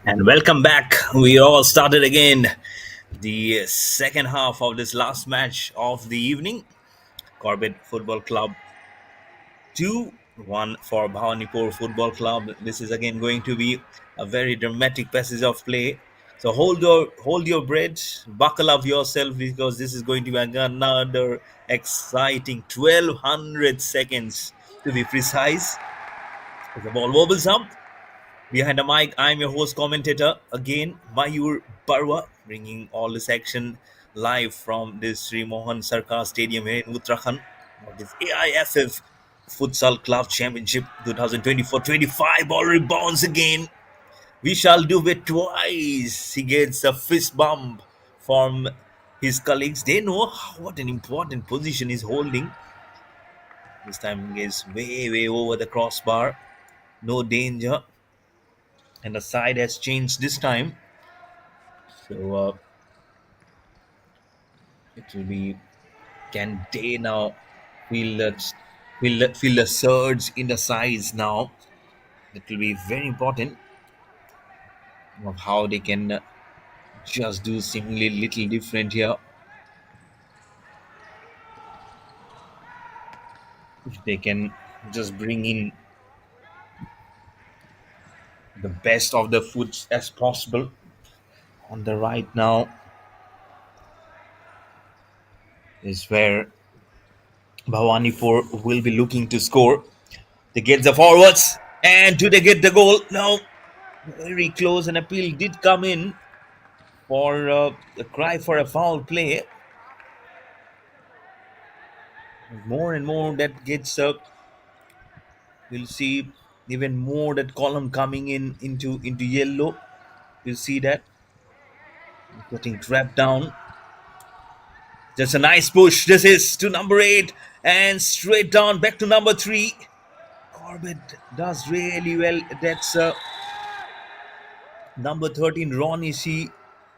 And welcome back. We all started again the second half of this last match of the evening. Corbett Football Club 2 1 for Bhawanipore Football Club. This is again going to be a very dramatic passage of play. So hold your breath, buckle up yourself because this is going to be another exciting 1200 seconds to be precise. As the ball wobbles up, behind the mic, I'm your host commentator again, Mayur Barwa, bringing all this action live from this Sri Mohan Sarkar Stadium here in Uttarakhand. This AIFF Futsal Club Championship 2024-25 ball rebounds again. We shall do it twice. He gets a fist bump from his colleagues. They know what an important position he's holding. This time he is way over the crossbar. No danger. And the side has changed this time. So it will be, can they now feel the surge in the size now? That will be very important of how they can just do seemingly little different here. If they can just bring in the best of the foods as possible. On the right now is where Bhawanipur will be looking to score. They get the forwards, and do they get the goal? No, very close. An appeal did come in for a cry for a foul play. More and more that gets up. We'll see even more that column coming into yellow. You'll see that getting trapped down. Just a nice push. This is to number 8 and straight down back to number 3. Corbett does really well. That's number 13 Ronnie C.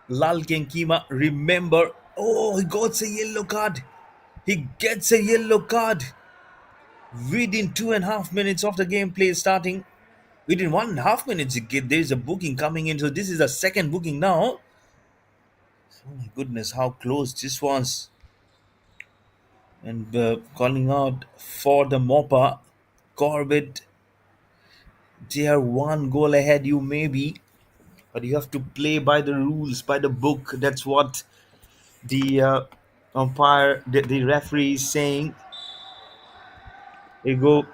Lal Kenkima. Remember, oh, he got a yellow card. He gets a yellow card within 2.5 minutes of the gameplay starting. Within 1.5 minutes, there's a booking coming in. So this is the second booking now. Oh my goodness, how close this was. And calling out for the Mopa. Corbett, they are one goal ahead, you maybe, but you have to play by the rules, by the book. That's what the umpire, the referee is saying. They go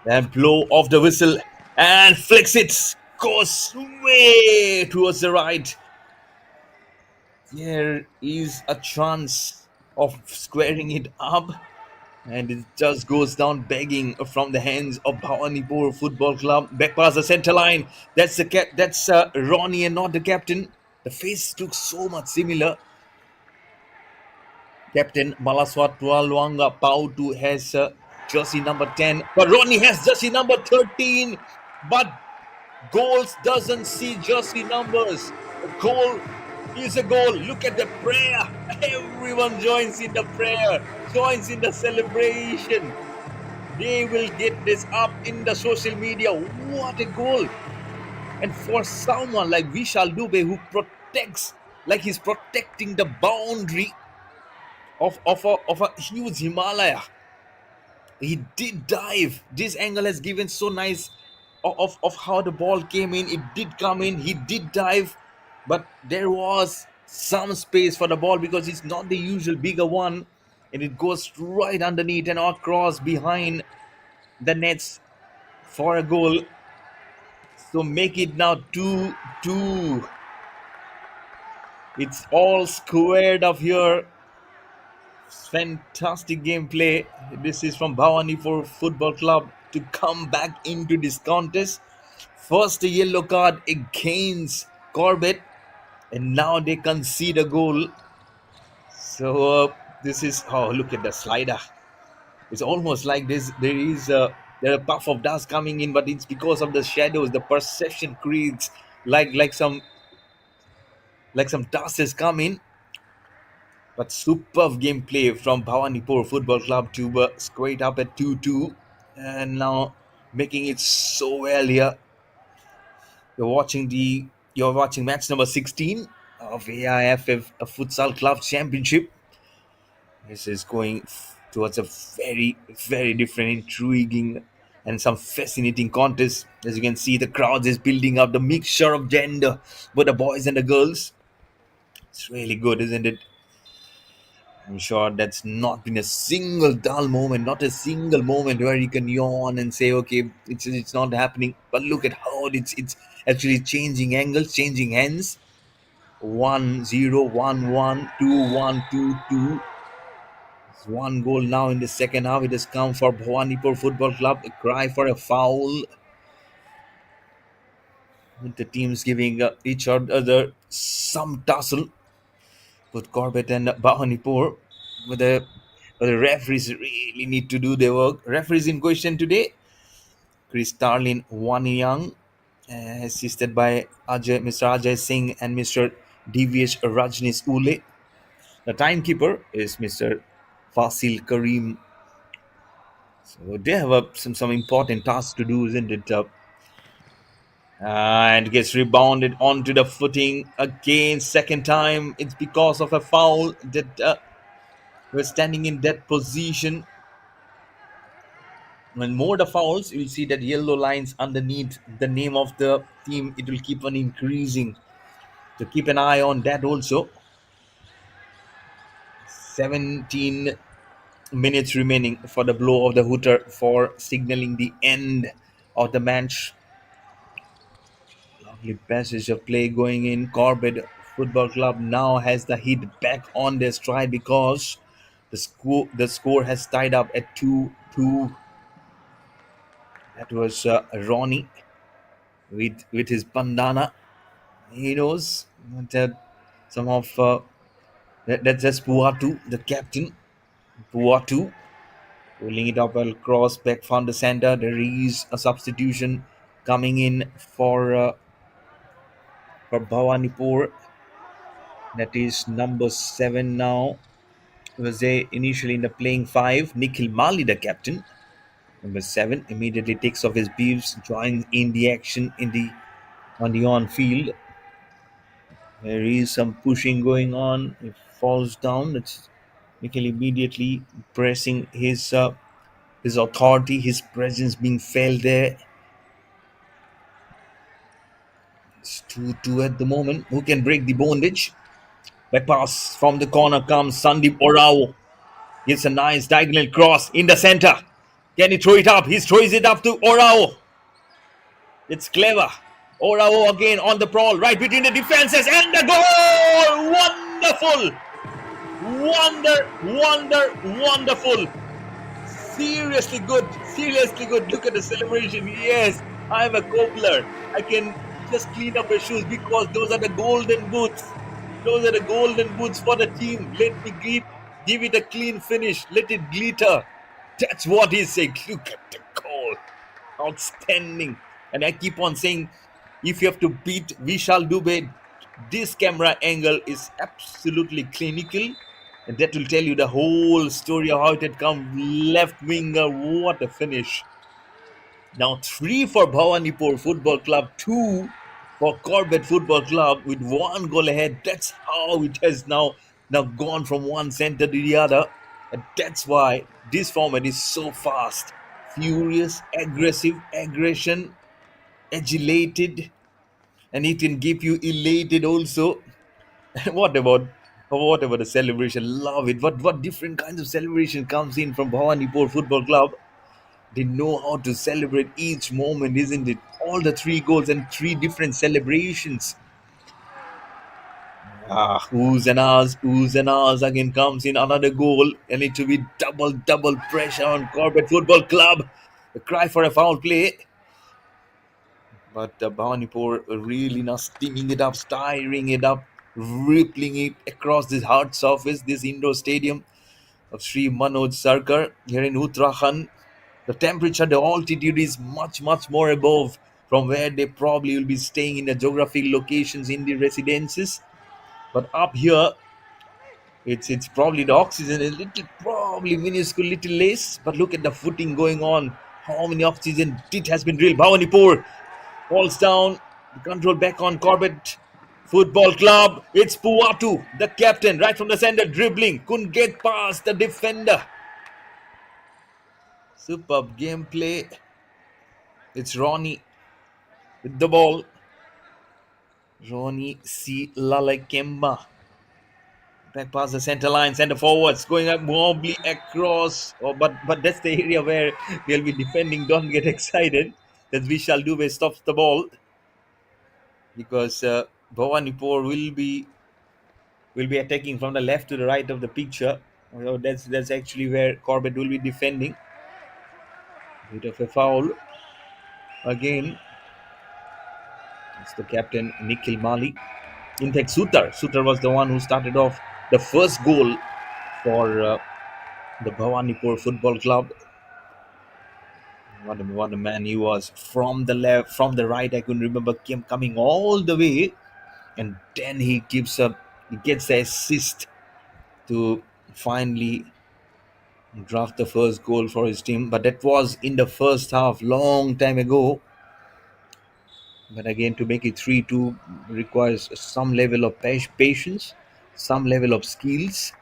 and blow off the whistle and flicks it. Goes way towards the right. There is a chance of squaring it up, and it just goes down begging from the hands of Bhawanipur Football Club. Back past the center line. That's Ronnie and not the captain. The face looks so much similar. Captain Malaswat Luanga Pautu has jersey number 10, but Ronnie has jersey number 13. But goals doesn't see jersey numbers. A goal is a goal. Look at the prayer. Everyone joins in the prayer, joins in the celebration. They will get this up in the social media. What a goal! And for someone like Vishal Dubey who protects, like he's protecting the boundary of a huge Himalaya. He did dive. This angle has given so nice of how the ball came in. It did come in. He did dive, but there was some space for the ball because it's not the usual bigger one, and it goes right underneath and across behind the nets for a goal. So make it now 2-2. It's all squared up here. Fantastic gameplay. This is from Bhawanipur Football Club to come back into this contest. First, a yellow card against Corbett, and now they concede a goal. So this is, oh, look at the slider. It's almost like there are a puff of dust coming in, but it's because of the shadows. The perception creates like some dust has come in. But superb gameplay from Bhawanipur Football Club to square it up at 2-2. And now making it so well here. You're watching the You're watching match number 16 of AIFF Futsal Club Championship. This is going towards a very, very different, intriguing, and some fascinating contest. As you can see, the crowd is building up, the mixture of gender, both the boys and the girls. It's really good, isn't it? I'm sure that's not been a single dull moment, not a single moment where you can yawn and say, "Okay, it's not happening." But look at how it's actually changing angles, changing hands. 1-0, 1-1, 2-1, 2-2. One goal now in the second half. It has come for Bhawanipore Football Club. A cry for a foul. With the teams giving each other some tussle. But Corbett and Bhawanipore, but the referees really need to do their work. Referees in question today: Chris Starlin Waniyang, assisted by Mr. Ajay Singh and Mr. DVH Rajnis Ule. The timekeeper is Mr. Fasil Karim. So they have some important tasks to do, isn't it? And gets rebounded onto the footing again. Second time, it's because of a foul that we're standing in that position. When more the fouls, you'll see that yellow lines underneath the name of the team. It will keep on increasing. So keep an eye on that also. 17 minutes remaining for the blow of the hooter for signaling the end of the match. Lovely passage of play going in. Corbett Football Club now has the heat back on their stride because the score has tied up at 2-2. That was Ronnie with his bandana. He knows that some of that's Puatu, the captain. Puatu pulling it up across back from the center. There is a substitution coming in for Bhawanipur. That is number 7 now. Was there initially in the playing five? Nikhil Mali, the captain. Number 7 immediately takes off his beeves, joins in the action on the on field. There is some pushing going on. It falls down. It's Nikhil immediately pressing his authority, his presence being felt there. It's 2-2 at the moment. Who can break the bondage? Back pass from the corner comes Sandeep Orao. Gives a nice diagonal cross in the center. Can he throw it up? He throws it up to Orao. It's clever. Orao again on the prowl, right between the defenses, and the goal! Wonderful! Wonderful! Seriously good. Seriously good. Look at the celebration. Yes, I'm a cobbler. I can just clean up my shoes because those are the golden boots. Those are the golden boots for the team. Let me give it a clean finish. Let it glitter. That's what he's saying. Look at the goal. Outstanding. And I keep on saying, if you have to beat Vishal Dubey, this camera angle is absolutely clinical. And that will tell you the whole story of how it had come. Left winger, what a finish. Now 3 for Bhawanipore Football Club, 2 for Corbett Football Club with 1 goal ahead. That's how it has now gone from one center to the other. And that's why this format is so fast. Furious, aggressive, aggression, agitated, and it can keep you elated also. what about what about the celebration? Love it. What different kinds of celebration comes in from Bhawanipur Football Club? They know how to celebrate each moment, isn't it? All the 3 goals and 3 different celebrations. Who's and ours again comes in another goal, and it will be double pressure on Corbett Football Club. The cry for a foul play. But Bhawanipur really now steaming it up, stirring it up, rippling it across this hard surface, this indoor stadium of Sri Manoj Sarkar here in Uttarakhand. The temperature, the altitude is much more above from where they probably will be staying in the geographic locations in the residences. But up here, it's probably the oxygen is little, probably minuscule, little less. But look at the footing going on. How many oxygen it has been drilled. Bhawanipur falls down. The control back on Corbett Football Club. It's Puatu, the captain, right from the center, dribbling. Couldn't get past the defender. Superb gameplay. It's Ronnie with the ball. Ronnie C. Lalakemba. Back past the center line, center forwards, going up wobbly across. Oh, but that's the area where they'll be defending. Don't get excited. That Vishal Dubey stops the ball because Bhawanipore will be attacking from the left to the right of the picture. So that's actually where Corbett will be defending. Bit of a foul again. It's the captain Nikhil Mali. In fact, Sutar was the one who started off the first goal for the Bhawanipur Football Club. What a man he was, from the left, from the right. I couldn't remember him coming all the way, and then he gets the assist to finally draft the first goal for his team. But that was in the first half, long time ago. But again, to make it 3-2 requires some level of patience, some level of skills.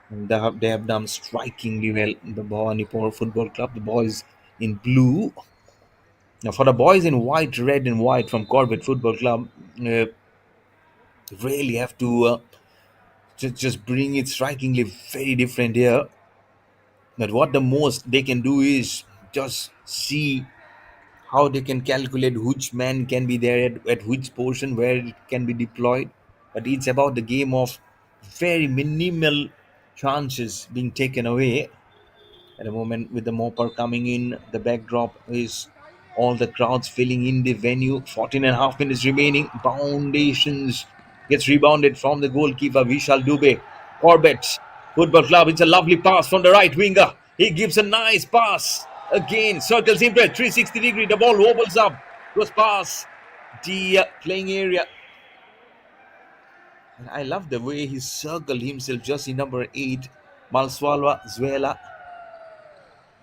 And they have done strikingly well. The Bhawanipur Football Club, the boys in blue. Now, for the boys in white, red, and white from Corbett Football Club, really have to just bring it strikingly very different here. But what the most they can do is just see how they can calculate which man can be there at which portion where it can be deployed. But it's about the game of very minimal chances being taken away. At the moment, with the Mopper coming in, the backdrop is all the crowds filling in the venue. 14 and a half minutes remaining. Foundations gets rebounded from the goalkeeper Vishal Dubey. Corbett Football Club. It's a lovely pass from the right winger. He gives a nice pass. Again, circles in 360-degree. The ball wobbles up. Goes past the playing area. And I love the way he circled himself, jersey number 8, Malswalwa Zuela.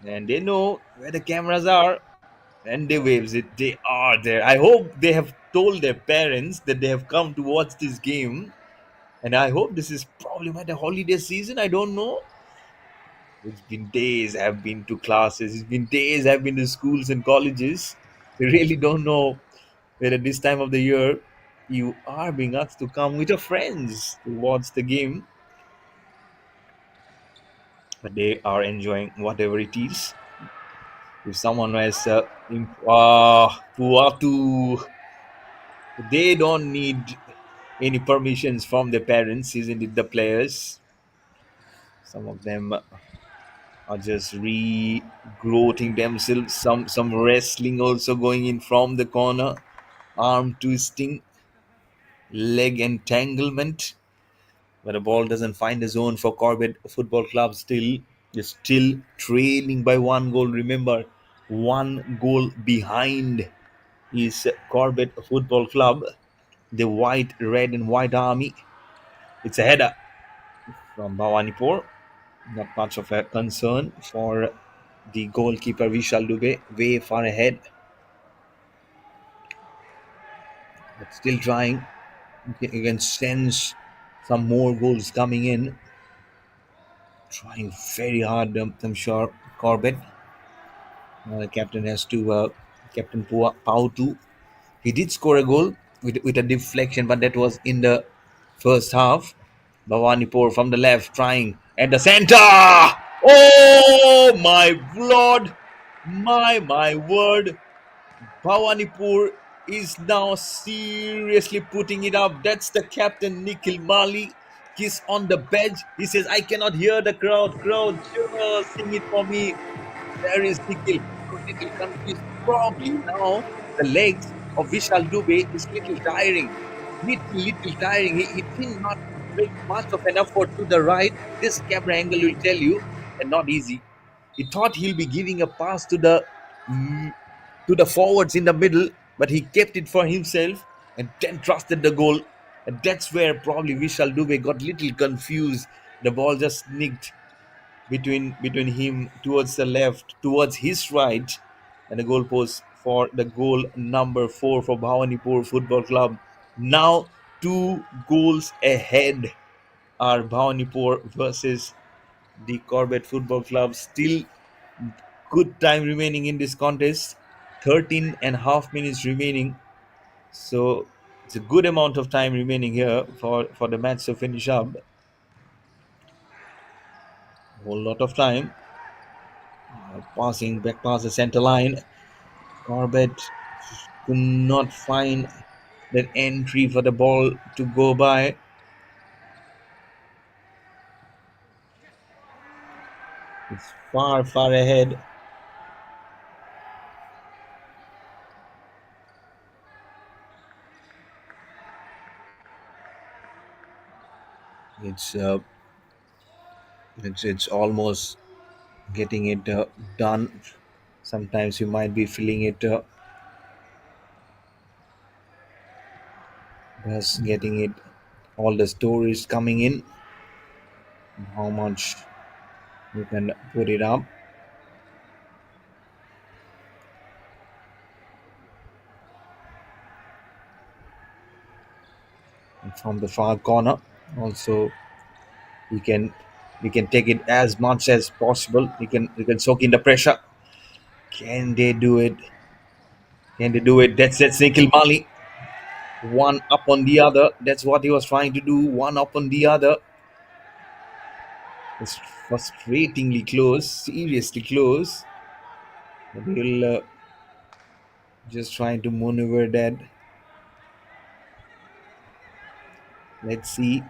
And they know where the cameras are, and they waves it. They are there. I hope they have told their parents that they have come to watch this game, and I hope this is probably by the holiday season. I don't know. It's been days I've been to classes. It's been days I've been to schools and colleges. We really don't know whether this time of the year you are being asked to come with your friends to watch the game, but they are enjoying whatever it is. If someone has Puatu, they don't need any permissions from their parents, isn't it? The players, some of them are just regrowing themselves. Some wrestling also going in from the corner, arm twisting, leg entanglement. But the ball doesn't find a zone for Corbett Football Club. Still, is still trailing by 1 goal. Remember, 1 goal behind is Corbett Football Club, the white, red, and white army. It's a header from Bhawanipur. Not much of a concern for the goalkeeper Vishal Dubey, way far ahead, but still trying. You can sense some more goals coming in. Trying very hard, I'm sure, Corbett. The captain has to, Captain Pau too. He did score a goal with a deflection, but that was in the first half. Bhawanipur from the left trying at the center. Oh my lord, my word. Bhawanipur is now seriously putting it up. That's the captain Nikhil Mali. He's on the bench. He says, I cannot hear the crowd. Crowd, just sing it for me. There is Nikhil. Little confused. Probably now the legs of Vishal Dubey is little tiring. Little tiring. He did not make much of an effort to the right. This camera angle will tell you, and not easy. He thought he'll be giving a pass mm, to the forwards in the middle, but he kept it for himself and then trusted the goal. And that's where probably Vishal Dubey got little confused. The ball just nicked between him towards the left, towards his right, and the goalpost for the goal number 4 for Bhawanipur Football Club. Now 2 goals ahead are Bhawanipur versus the Corbett Football Club. Still good time remaining in this contest. 13 and a half minutes remaining. So it's a good amount of time remaining here for the match to finish up. Whole lot of time. Passing back past the center line. Corbett could not find that entry for the ball to go by. It's far, far ahead. It's uh, it's almost getting it done. Sometimes you might be feeling it just getting it. All the stories coming in. How much you can put it up. And from the far corner, also we can take it as much as possible. We can soak in the pressure. Can they do it? Can they do it? That's Nikhil Mali. One up on the other. That's what he was trying to do. One up on the other. It's frustratingly close. Seriously close. But he'll just trying to maneuver that. Let's see.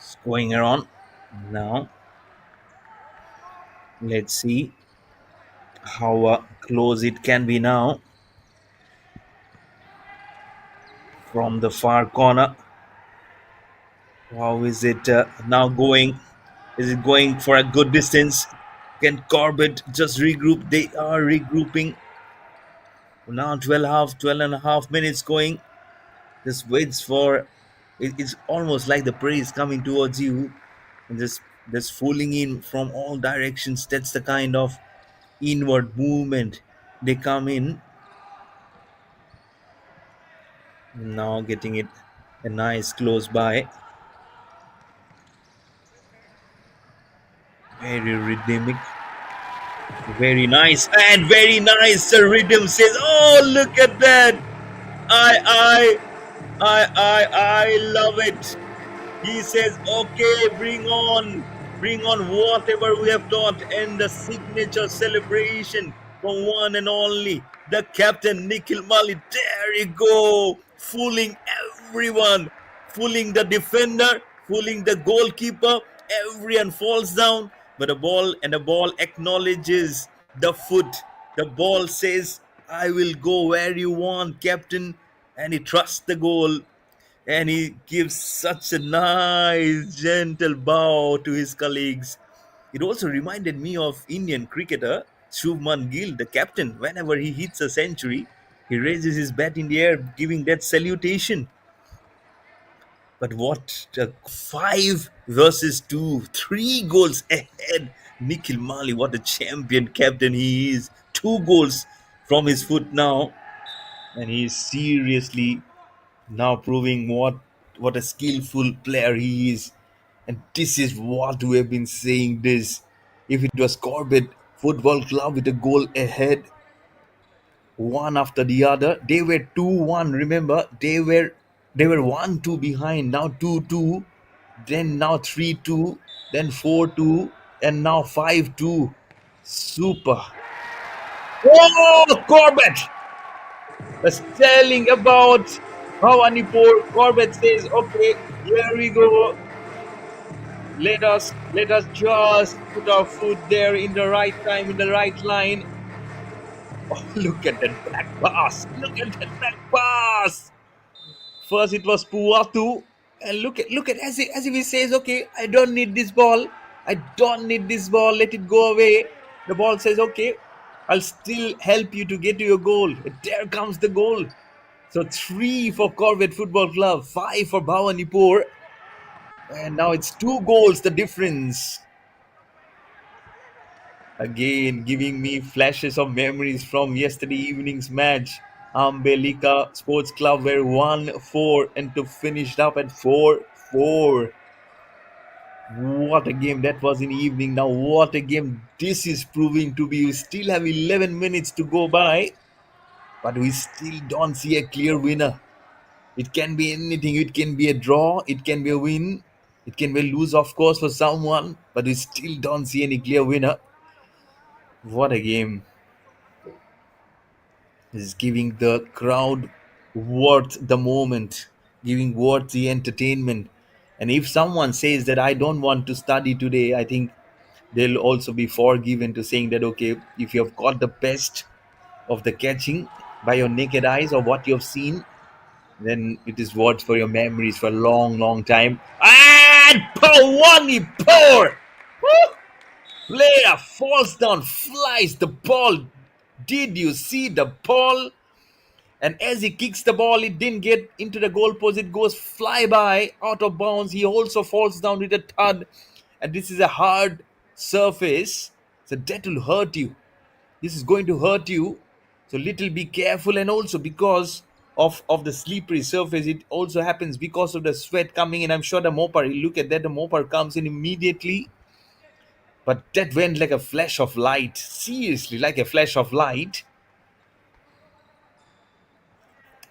It's going around now. Let's see how close it can be now from the far corner. How is it now going? Is it going for a good distance? Can Corbett just regroup? They are regrouping. Now 12 and a half minutes going. Just waits for it's almost like the prey is coming towards you and just fooling in from all directions. That's the kind of inward movement they come in. Now getting it a nice close by. Very rhythmic. Very nice and very nice. The rhythm says, "Oh, look at that! I, I love it." He says, "Okay, bring on whatever we have taught," and the signature celebration from one and only the captain Nikhil Mali. There you go, fooling everyone, fooling the defender, fooling the goalkeeper. Everyone falls down, but the ball acknowledges the foot. The ball says, "I will go where you want, captain," and he trusts the goal and he gives such a nice, gentle bow to his colleagues. It also reminded me of Indian cricketer Shubman Gill, the captain. Whenever he hits a century, he raises his bat in the air, giving that salutation. But what 5 versus 2, 3 goals ahead. Nikhil Mali, what a champion captain he is. 2 goals from his foot now, and he is seriously now proving what a skillful player he is. And this is what we have been saying this. If it was Corbett Football Club with a goal ahead, one after the other. They were 2-1. Remember, they were 1-2 behind. Now 2-2, then now 3-2, then 4-2, and now 5-2. Super. Oh, Corbett was telling about Bhawanipore. Corbett says, "Okay, here we go. Let us just put our foot there in the right time, in the right line." Oh, look at that back pass! Look at that back pass! First it was Puatu, and look at as if he says, "Okay, I don't need this ball. I don't need this ball. Let it go away." The ball says, "Okay, I'll still help you to get to your goal." And there comes the goal. So three for Corbett Football Club, five for Bhawanipore, and now it's 2 goals the difference. Again, giving me flashes of memories from yesterday evening's match. Ambelika Sports Club were 1-4 and to finish up at 4-4. What a game that was in the evening. Now, what a game this is proving to be. We still have 11 minutes to go by, but we still don't see a clear winner. It can be anything. It can be a draw, it can be a win, it can be a lose, of course, for someone, but we still don't see any clear winner. What a game. Is giving the crowd worth the moment, giving worth the entertainment. And if someone says that I don't want to study today, I think they'll also be forgiven to saying that, okay, if you have got the best of the catching by your naked eyes or what you've seen, then it is worth for your memories for a long, long time. And Pawani Poor! Player falls down, flies the ball. Did you see the ball? And as he kicks the ball, it didn't get into the goalpost. It goes fly by out of bounds. He also falls down with a thud. And this is a hard surface. So that will hurt you. This is going to hurt you. So little be careful. And also because of the slippery surface, it also happens because of the sweat coming in. I'm sure the mopper, you look at that, the mopper comes in immediately. But that went like a flash of light. Seriously, like a flash of light.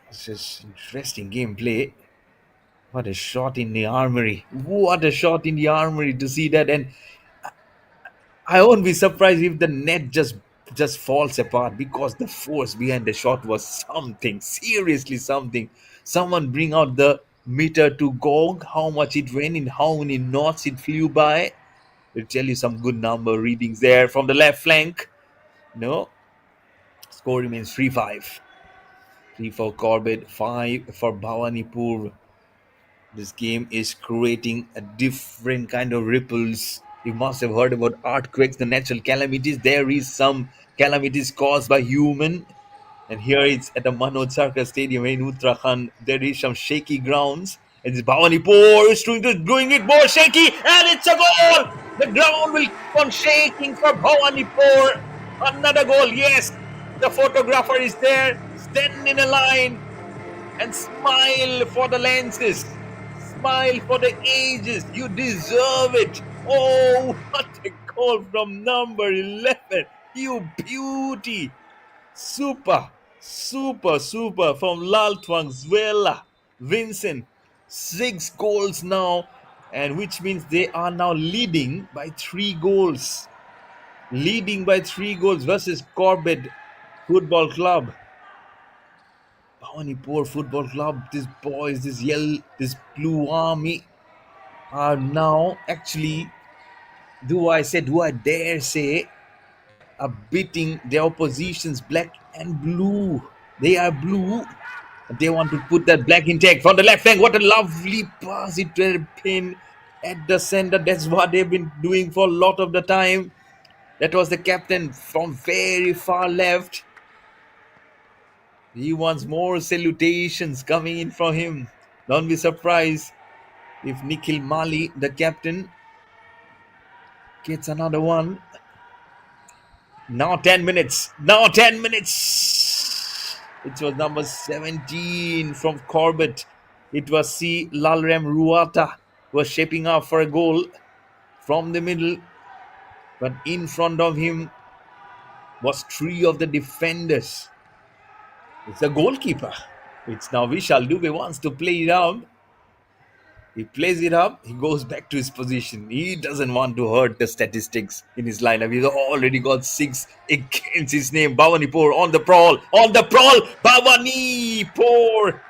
It's just interesting gameplay. What a shot in the armory. What a shot in the armory to see that. And I won't be surprised if the net just falls apart because the force behind the shot was something. Seriously something. Someone bring out the meter to gog how much it went in, how many knots it flew by. It'll tell you some good number readings there from the left flank. No. Score remains 3-5. 3 for Corbett, 5 for Bhawanipur. This game is creating a different kind of ripples. You must have heard about earthquakes, the natural calamities. There is some calamities caused by human. And here it's at the Manoj Sarkar Stadium in Uttarakhand. There is some shaky grounds. It's Bhawanipur is doing it more shaky, and it's a goal. The ground will keep on shaking for Bhawanipur. Another goal, yes. The photographer is there, standing in a line, and smile for the lenses. Smile for the ages. You deserve it. Oh, what a goal from number 11. You beauty. Super, super from Laltwang Zwela. Vincent. 6 goals now, and which means they are now leading by 3 goals. Leading by 3 goals versus Corbett Football Club. Bhawanipur Football Club, these boys, this blue army are now actually, do I dare say, are beating their oppositions black and blue. They are blue. They want to put that black intake from the left flank. What a lovely pass. It went a pin at the center. That's what they've been doing for a lot of the time. That was the captain from very far left. He wants more salutations coming in from him. Don't be surprised if Nikhil Mali, the captain, gets another one. Now 10 minutes. Now 10 minutes. It was number 17 from Corbett. It was C. Lalrem Ruata who was shaping up for a goal from the middle. But in front of him was three of the defenders. It's a goalkeeper. It's now Vishal Dubey wants to play it up. He plays it up. He goes back to his position. He doesn't want to hurt the statistics in his lineup. He's already got six against his name. Bhawanipore on the prowl. On the prowl. Bhawanipore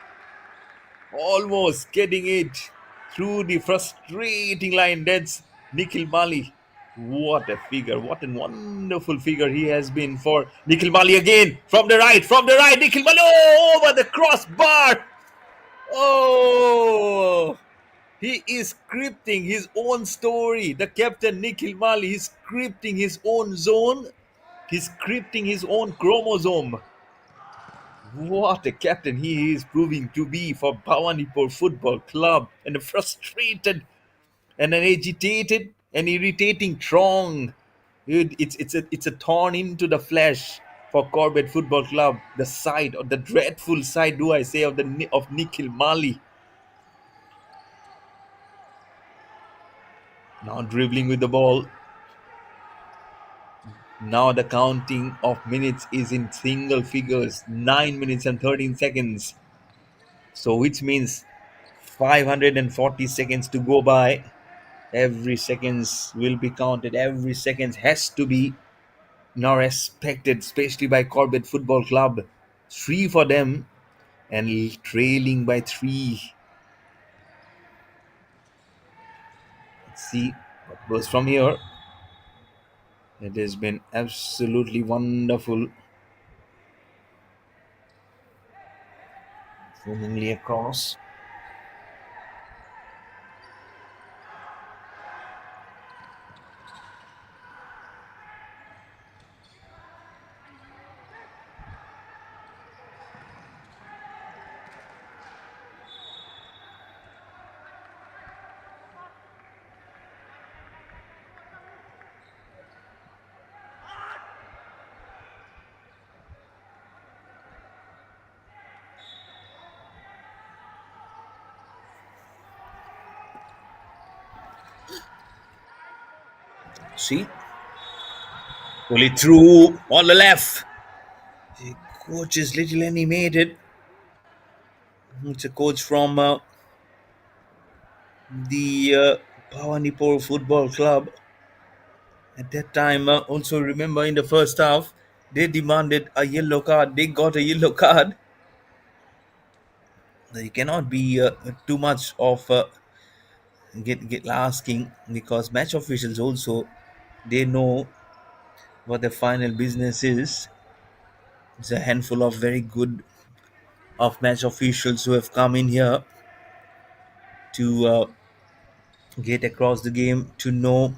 almost getting it through the frustrating line. That's Nikhil Mali. What a figure. What a wonderful figure he has been for Nikhil Mali again. From the right. From the right. Nikhil Mali. Oh, over the crossbar. Oh. He is scripting his own story. The captain Nikhil Mali is scripting his own zone. He's scripting his own chromosome. What a captain he is proving to be for Bhawanipur Football Club. And a frustrated and an agitated and irritating throng. It's a thorn into the flesh for Corbett Football Club. The side, or the dreadful side, do I say, of Nikhil Mali. Now dribbling with the ball. Now the counting of minutes is in single figures, 9 minutes and 13 seconds. So which means 540 seconds to go by. Every seconds will be counted. Every seconds has to be now respected, especially by Corbett Football Club. Three for them and trailing by three. Let's see what goes from here. It has been absolutely wonderful. Swimmingly across. See? Pull it through on the left. The coach is little animated. It's a coach from the Bhawanipore Football Club. At that time, also remember in the first half, they demanded a yellow card. They got a yellow card. You cannot be too much of get asking, because match officials also, they know what the final business is. It's a handful of very good of match officials who have come in here to get across the game, to know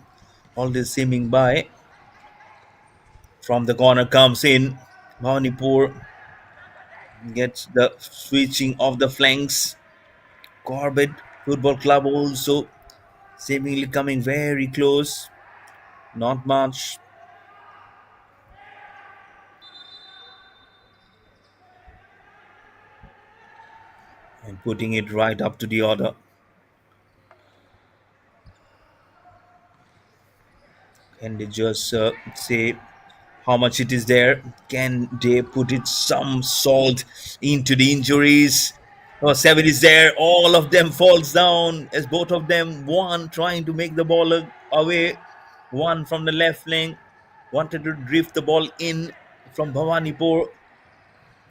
all this seeming by. From the corner comes in. Manipur gets the switching of the flanks. Corbett Football Club also seemingly coming very close. Not much. And putting it right up to the order. Can they just say how much it is there? Can they put it some salt into the injuries? Oh, seven is there. All of them falls down as both of them. One trying to make the ball away. One from the left flank wanted to drift the ball in from Bhawanipur.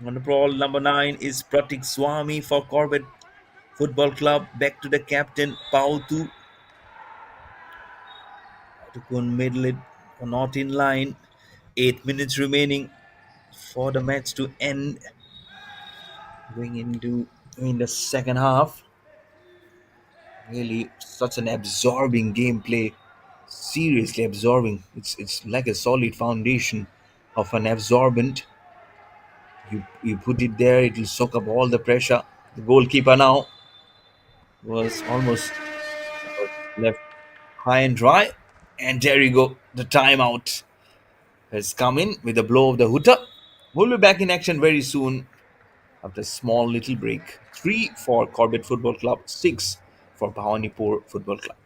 On the ball, number 9 is Pratik Swami for Corbett Football Club. Back to the captain, Pautu. To go and middle it, not in line. 8 minutes remaining for the match to end. Going into in the second half. Really, such an absorbing gameplay. Seriously absorbing. It's like a solid foundation of an absorbent. You put it there, it will soak up all the pressure. The goalkeeper now was almost left high and dry. And there you go. The timeout has come in with a blow of the hooter. We'll be back in action very soon after a small little break. 3 for Corbett Football Club, 6 for Bhawanipur Football Club.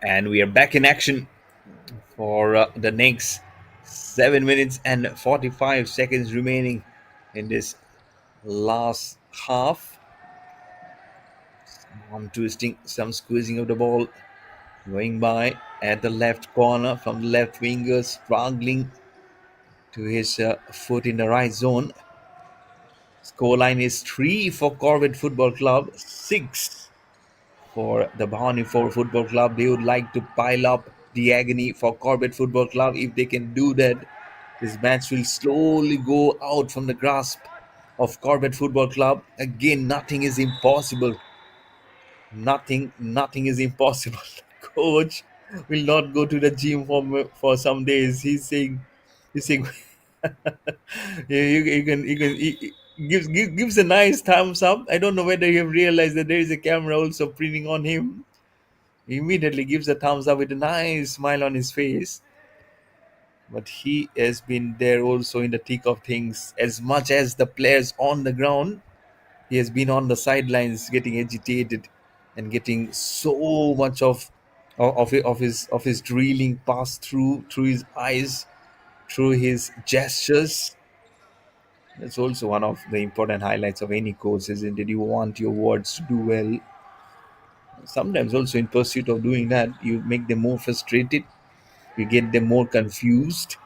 And we are back in action for the next 7 minutes and 45 seconds remaining in this last half. Some twisting, some squeezing of the ball going by at the left corner from the left winger, struggling to his foot in the right zone. Scoreline is 3 for Corbett Football Club, 6 for the Bhawanipore Football Club. They would like to pile up the agony for Corbett Football Club. If they can do that, this match will slowly go out from the grasp of Corbett Football Club. Again, nothing is impossible. Nothing is impossible. Coach will not go to the gym for some days. He's saying yeah, he gives a nice thumbs up. I don't know whether you have realized that there is a camera also printing on him. He immediately gives a thumbs up with a nice smile on his face. But he has been there also in the thick of things. As much as the players on the ground, he has been on the sidelines getting agitated and getting so much of his drilling passed through his eyes, through his gestures. That's also one of the important highlights of any course, isn't it? You want your words to do well. Sometimes also in pursuit of doing that, you make them more frustrated, you get them more confused.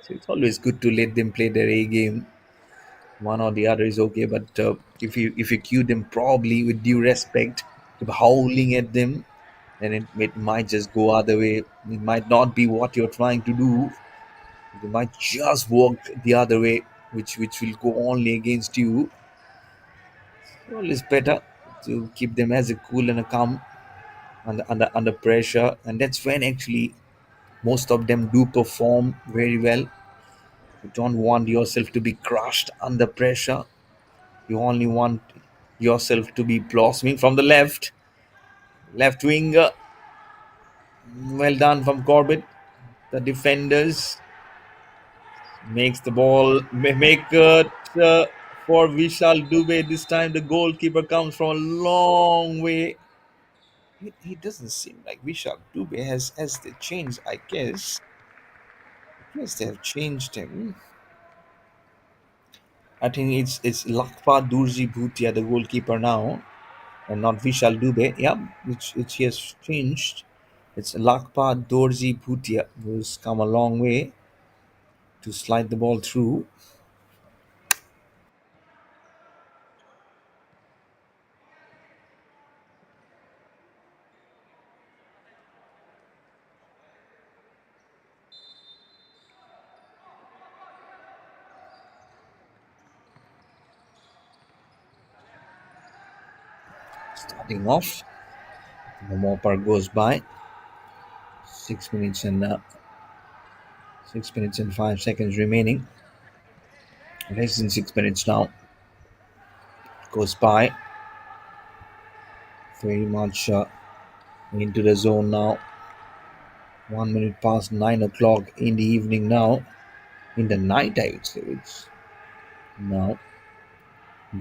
So it's always good to let them play their A game. One or the other is okay, but if you cue them probably with due respect, if howling at them, then it might just go other way. It might not be what you're trying to do. They might just work the other way, which will go only against you. Always better to keep them as a cool and a calm under pressure, and that's when actually most of them do perform very well. You don't want yourself to be crushed under pressure. You only want yourself to be blossoming from the left wing. Well done from Corbett. The defenders makes the ball make for Vishal Dubey. This time the goalkeeper comes from a long way. He doesn't seem like Vishal Dubey has they changed. I guess they have changed him. I think it's Lakpa Durji Bhutia, the goalkeeper now, and not Vishal Dubey. Yeah, which he has changed. It's Lakpa Dorji Bhutia who's come a long way to slide the ball through. Starting off, the more part goes by. 6 minutes and 5 seconds remaining. Less than 6 minutes now goes by. Very much into the zone now. 1 minute past 9 o'clock in the evening now. In the night, I would say. It's now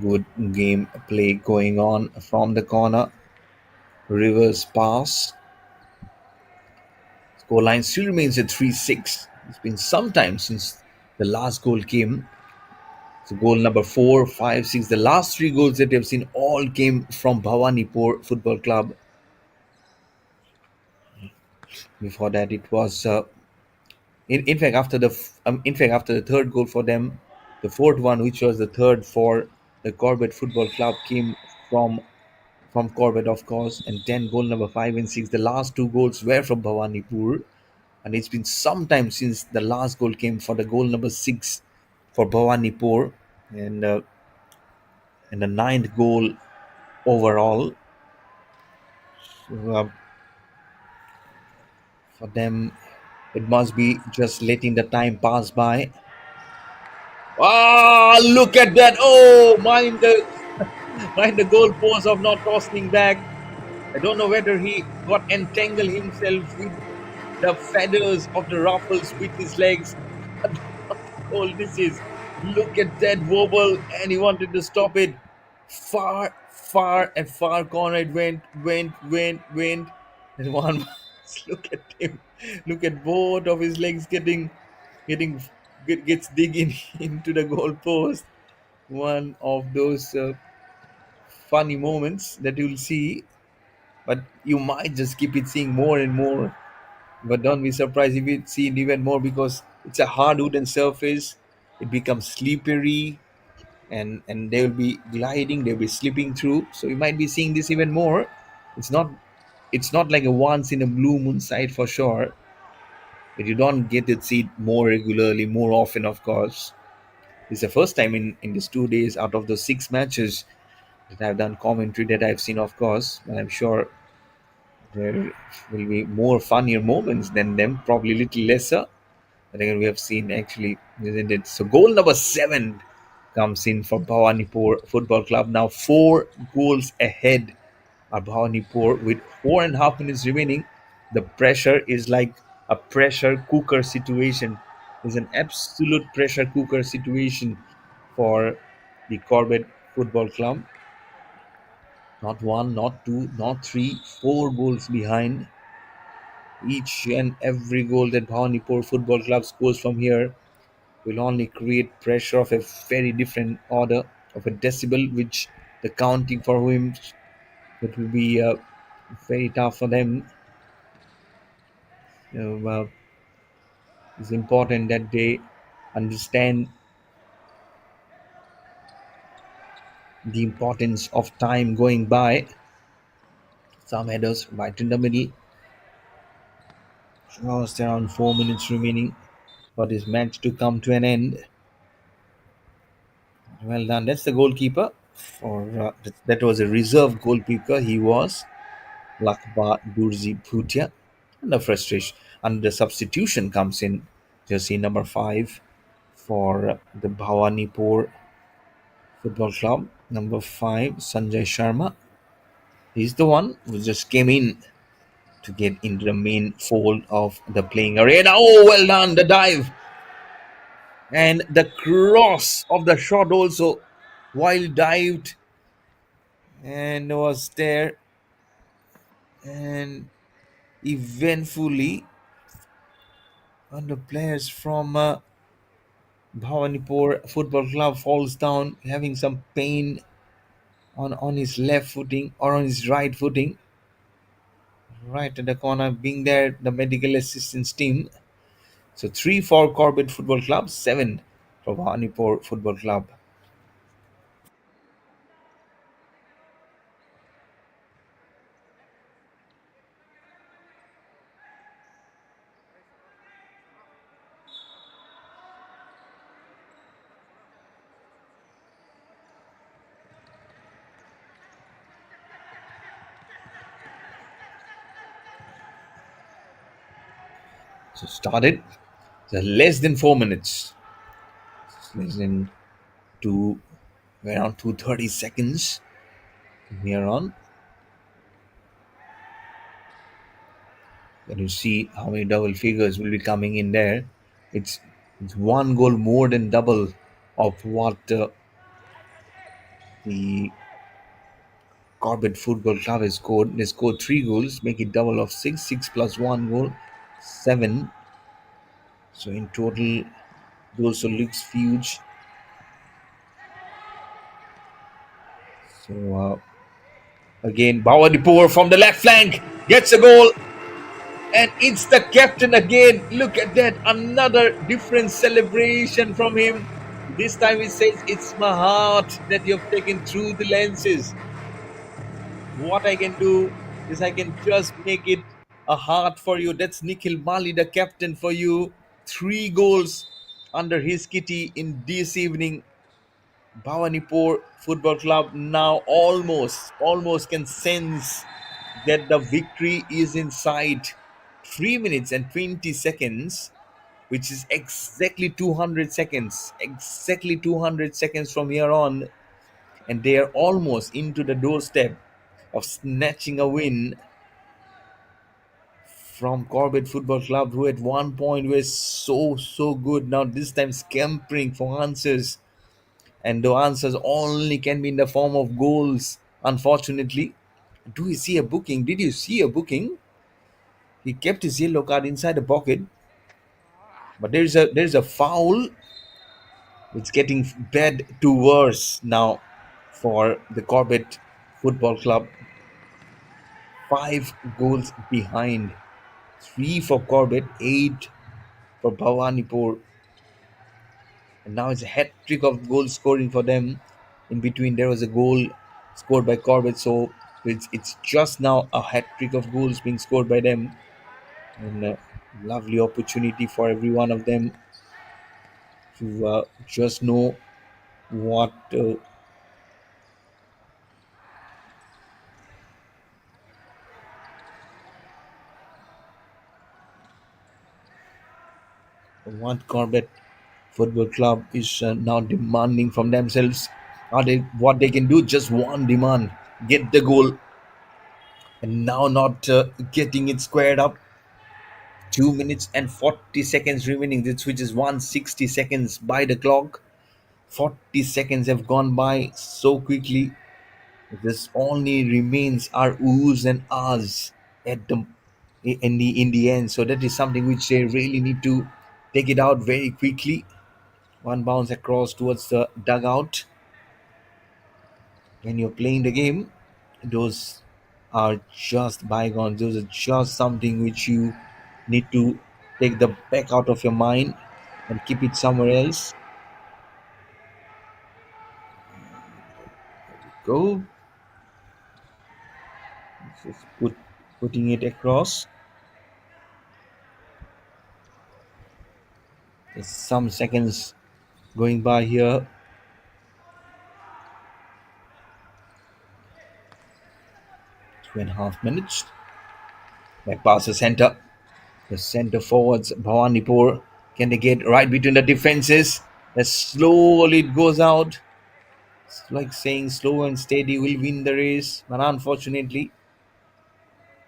good game play going on from the corner. Reverse pass. Scoreline still remains at 3-6. It's been some time since the last goal came. So goal number 4, 5, 6. The last three goals that you've seen all came from Bhawanipore Football Club. Before that, it was in fact after the third goal for them, the fourth one, which was the third for the Corbett Football Club, came from Corbett, of course. And then goal number 5 and 6. The last two goals were from Bhawanipur, and it's been some time since the last goal came for the goal number 6 for Bhawanipur, and the ninth goal overall. So, for them, it must be just letting the time pass by. Ah, look at that! Oh, mind the goalpost of not tossing back. I don't know whether he got entangled himself with the feathers of the ruffles with his legs. Goal this is. Look at that wobble, and he wanted to stop it. Far, far, and far corner it went. And one look at him, look at both of his legs getting gets digging into the goal post. One of those funny moments that you'll see, but you might just keep it seeing more and more. But don't be surprised if you see it even more because it's a hard wooden surface. It becomes slippery, and they will be gliding, they'll be slipping through. So you might be seeing this even more. It's not it's not like a once in a blue moon sight for sure, but you don't get to see it more regularly, more often, of course. It's the first time in these 2 days out of those 6 matches that I've done commentary that I've seen, of course. And I'm sure there will be more funnier moments than them, probably little lesser. But again, we have seen actually, isn't it? So goal number 7 comes in for Bhawanipore Football Club. Now 4 goals ahead are Bhawanipore with 4.5 minutes remaining. The pressure is like a pressure cooker situation. It's an absolute pressure cooker situation for the Corbett Football Club. Not one, not two, not three, 4 goals behind. Each and every goal that Bhawanipur Football Club scores from here will only create pressure of a very different order, of a decibel, which the counting for him, it will be very tough for them. It's important that they understand the importance of time going by. Some headers right in the middle. Just around 4 minutes remaining for this match to come to an end. Well done. That's the goalkeeper. That was a reserve goalkeeper. He was Lakba Durzi Bhutia. And the frustration and the substitution comes in jersey number 5 for the Bhawanipur Football Club. Number 5, Sanjay Sharma. He's the one who just came in to get into the main fold of the playing arena. Oh, well done, the dive. And the cross of the shot also, while dived and was there. And eventfully, one of the players from Bhawanipur Football Club falls down, having some pain on his left footing or on his right footing, right at the corner. Being there, the medical assistance team. So 3 for Corbett Football Club, 7 for Bhawanipur Football Club. So started less than 4 minutes, less than two, around 2:30 seconds from here on. Then you see how many double figures will be coming in there. It's it's 1 goal more than double of what the Corbett Football Club has scored. They scored 3 goals, make it double of 6. 6 plus 1 goal, 7. So in total, it also looks huge. So again, Bawadipur from the left flank gets a goal, and it's the captain again. Look at that, another different celebration from him. This time he says, "It's my heart that you've taken through the lenses. What I can do is I can just make it a heart for you." That's Nikhil Mali, the captain for you. 3 goals under his kitty in this evening. Bhawanipur Football Club now almost can sense that the victory is in sight. 3 minutes and 20 seconds, which is exactly 200 seconds. Exactly 200 seconds from here on, and they are almost into the doorstep of snatching a win from Corbett Football Club, who at one point were so good. Now this time scampering for answers, and the answers only can be in the form of goals. Unfortunately, do you see a booking? Did you see a booking? He kept his yellow card inside the pocket, but there's a foul. It's getting bad to worse now for the Corbett Football Club. 5 goals behind. 3 for Corbett, 8 for Bhawanipore. And now it's a hat trick of goal scoring for them. In between, there was a goal scored by Corbett, so it's just now a hat trick of goals being scored by them, and a lovely opportunity for every one of them to just know what Corbett Football Club is now demanding from themselves. Are they what they can do? Just one demand: get the goal, and now not getting it squared up. 2 minutes and 40 seconds remaining, which is 160 seconds by the clock. 40 seconds have gone by so quickly. This only remains our oohs and ahs at the end. So that is something which they really need to take it out very quickly. One bounce across towards the dugout. When you're playing the game, those are just bygones. Those are just something which you need to take the back out of your mind and keep it somewhere else. Go. Just putting it across. There's some seconds going by here. 2.5 minutes. Back pass the center. The center forwards, Bhawanipur. Can they get right between the defenses? As slowly it goes out. It's like saying slow and steady will win the race. But unfortunately,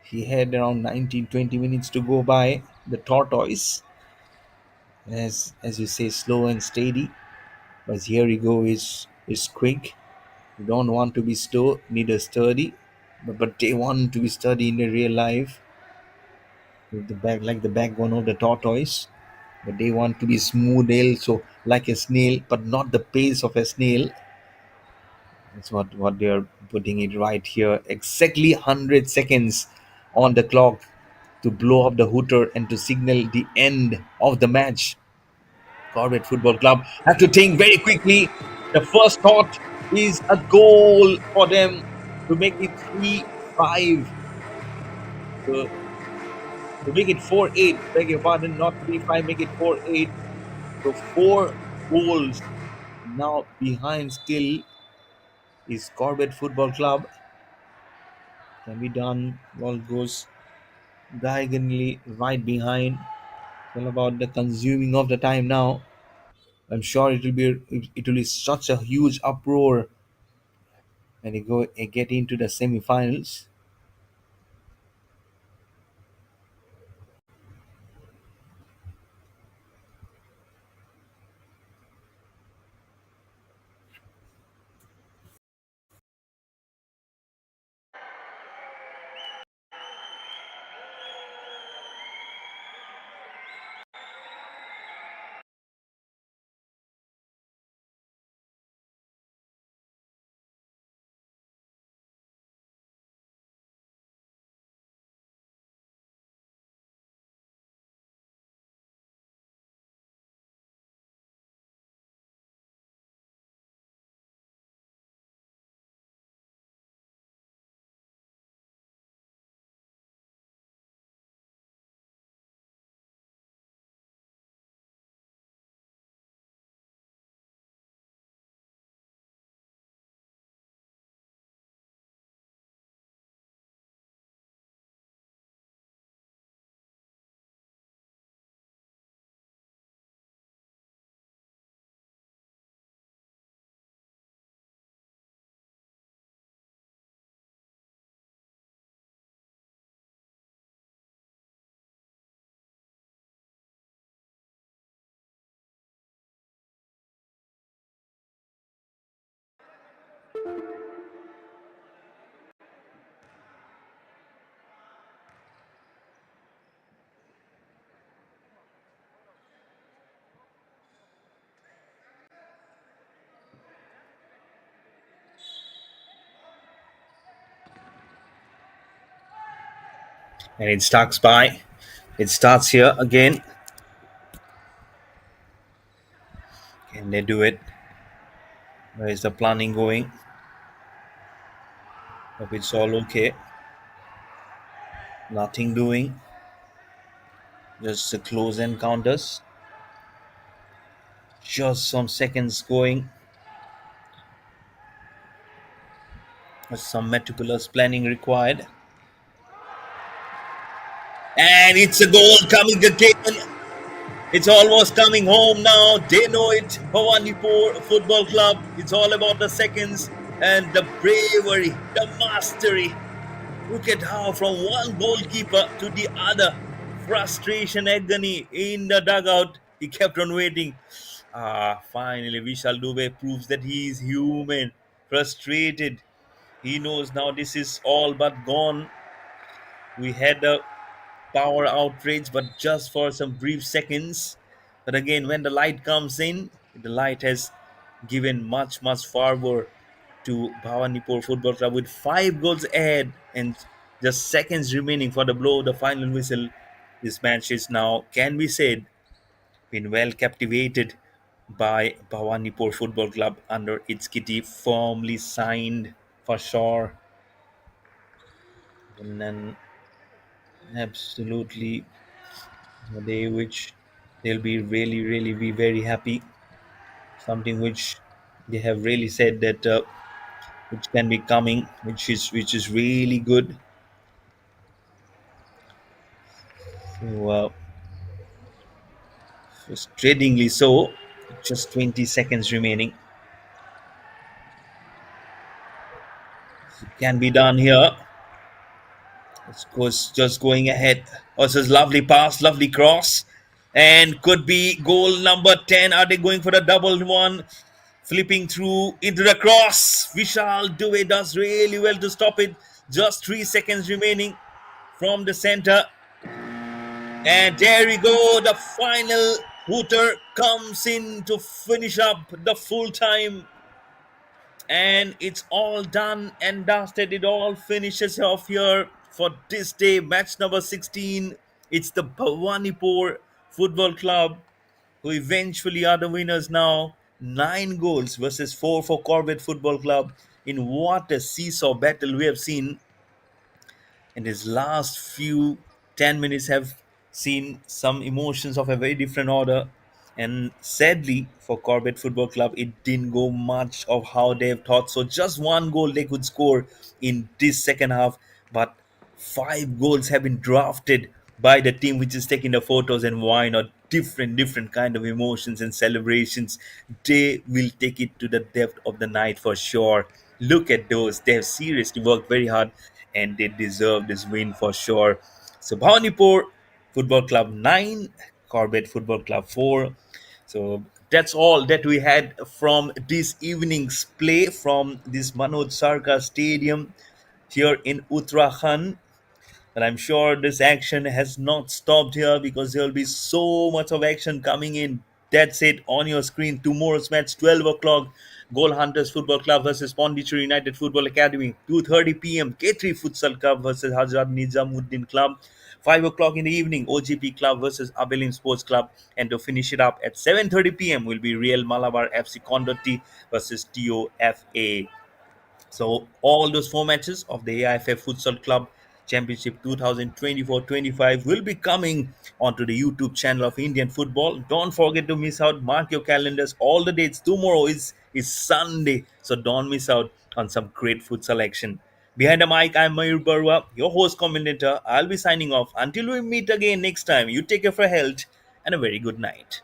he had around 19-20 minutes to go by. The tortoise, as you say, slow and steady. But here you go is quick. You don't want to be slow, neither sturdy. But they want to be sturdy in the real life. With the back like the backbone of the tortoise. But they want to be smooth also like a snail, but not the pace of a snail. That's what they're putting it right here. Exactly 100 seconds on the clock to blow up the hooter and to signal the end of the match. Corbett Football Club have to think very quickly. The first thought is a goal for them to make it 3-5. To, to make it 4-8. Beg your pardon, not 3-5, make it 4-8. So 4 goals now behind still is Corbett Football Club. Can be done. Ball goes diagonally right behind. It's all about the consuming of the time now. I'm sure it will be such a huge uproar when you go and get into the semi-finals. And it starts by. It starts here again. Can they do it? Where is the planning going? Hope it's all okay. Nothing doing. Just the close encounters. Just some seconds going. Some meticulous planning required. And it's a goal coming again. It's almost coming home now. They know it. Bhawanipore Football Club. It's all about the seconds and the bravery, the mastery. Look at how from one goalkeeper to the other. Frustration, agony in the dugout. He kept on waiting. Finally, Vishal Dubey proves that he is human. Frustrated. He knows now this is all but gone. We had a power outrage, but just for some brief seconds. But again, when the light comes in, the light has given much, much favor to Bhawanipur Football Club with 5 goals ahead and just seconds remaining for the blow of the final whistle. This match is now, can be said, been well captivated by Bhawanipur Football Club under its kitty, firmly signed for sure. And then absolutely a day which they'll be really, really be very happy. Something which they have really said that which can be coming, which is really good. So frustratingly so, just 20 seconds remaining. It can be done here. Of course, just going ahead. Also, lovely pass, lovely cross, and could be goal number 10. Are they going for the double one? Flipping through into the cross. Vishal Dubey does really well to stop it. Just 3 seconds remaining from the center. And there we go. The final hooter comes in to finish up the full time. And it's all done and dusted. It all finishes off here for this day. Match number 16. It's the Bhawanipur Football Club who eventually are the winners now. 9 goals versus 4 for Corbett Football Club. In what a seesaw battle we have seen in his last few 10 minutes have seen some emotions of a very different order. And sadly for Corbett Football Club, it didn't go much of how they've thought. So just 1 goal they could score in this second half, but 5 goals have been drafted by the team which is taking the photos, and why not different kind of emotions and celebrations. They will take it to the depth of the night for sure. Look at those. They have seriously worked very hard and they deserve this win for sure. So Bhawanipur Football Club 9, Corbett Football Club 4. So that's all that we had from this evening's play from this Manoj Sarkar Stadium here in Uttarakhand. But I'm sure this action has not stopped here because there will be so much of action coming in. That's it on your screen. Tomorrow's match, 12 o'clock. Goal Hunters Football Club versus Pondicherry United Football Academy. 2:30 p.m. K3 Futsal Club versus Hazrat Nizamuddin Club. 5 o'clock in the evening, OGP Club versus Abelim Sports Club. And to finish it up at 7:30 p.m. will be Real Malabar FC Condoti versus TOFA. So all those 4 matches of the AIFF Futsal Club Championship 2024-25 will be coming onto the YouTube channel of Indian Football. Don't forget to miss out. Mark your calendars. All the dates. Tomorrow is Sunday, so don't miss out on some great futsal action. Behind the mic, I'm Mayur Barwa, your host commentator. I'll be signing off. Until we meet again next time, you take care for health and a very good night.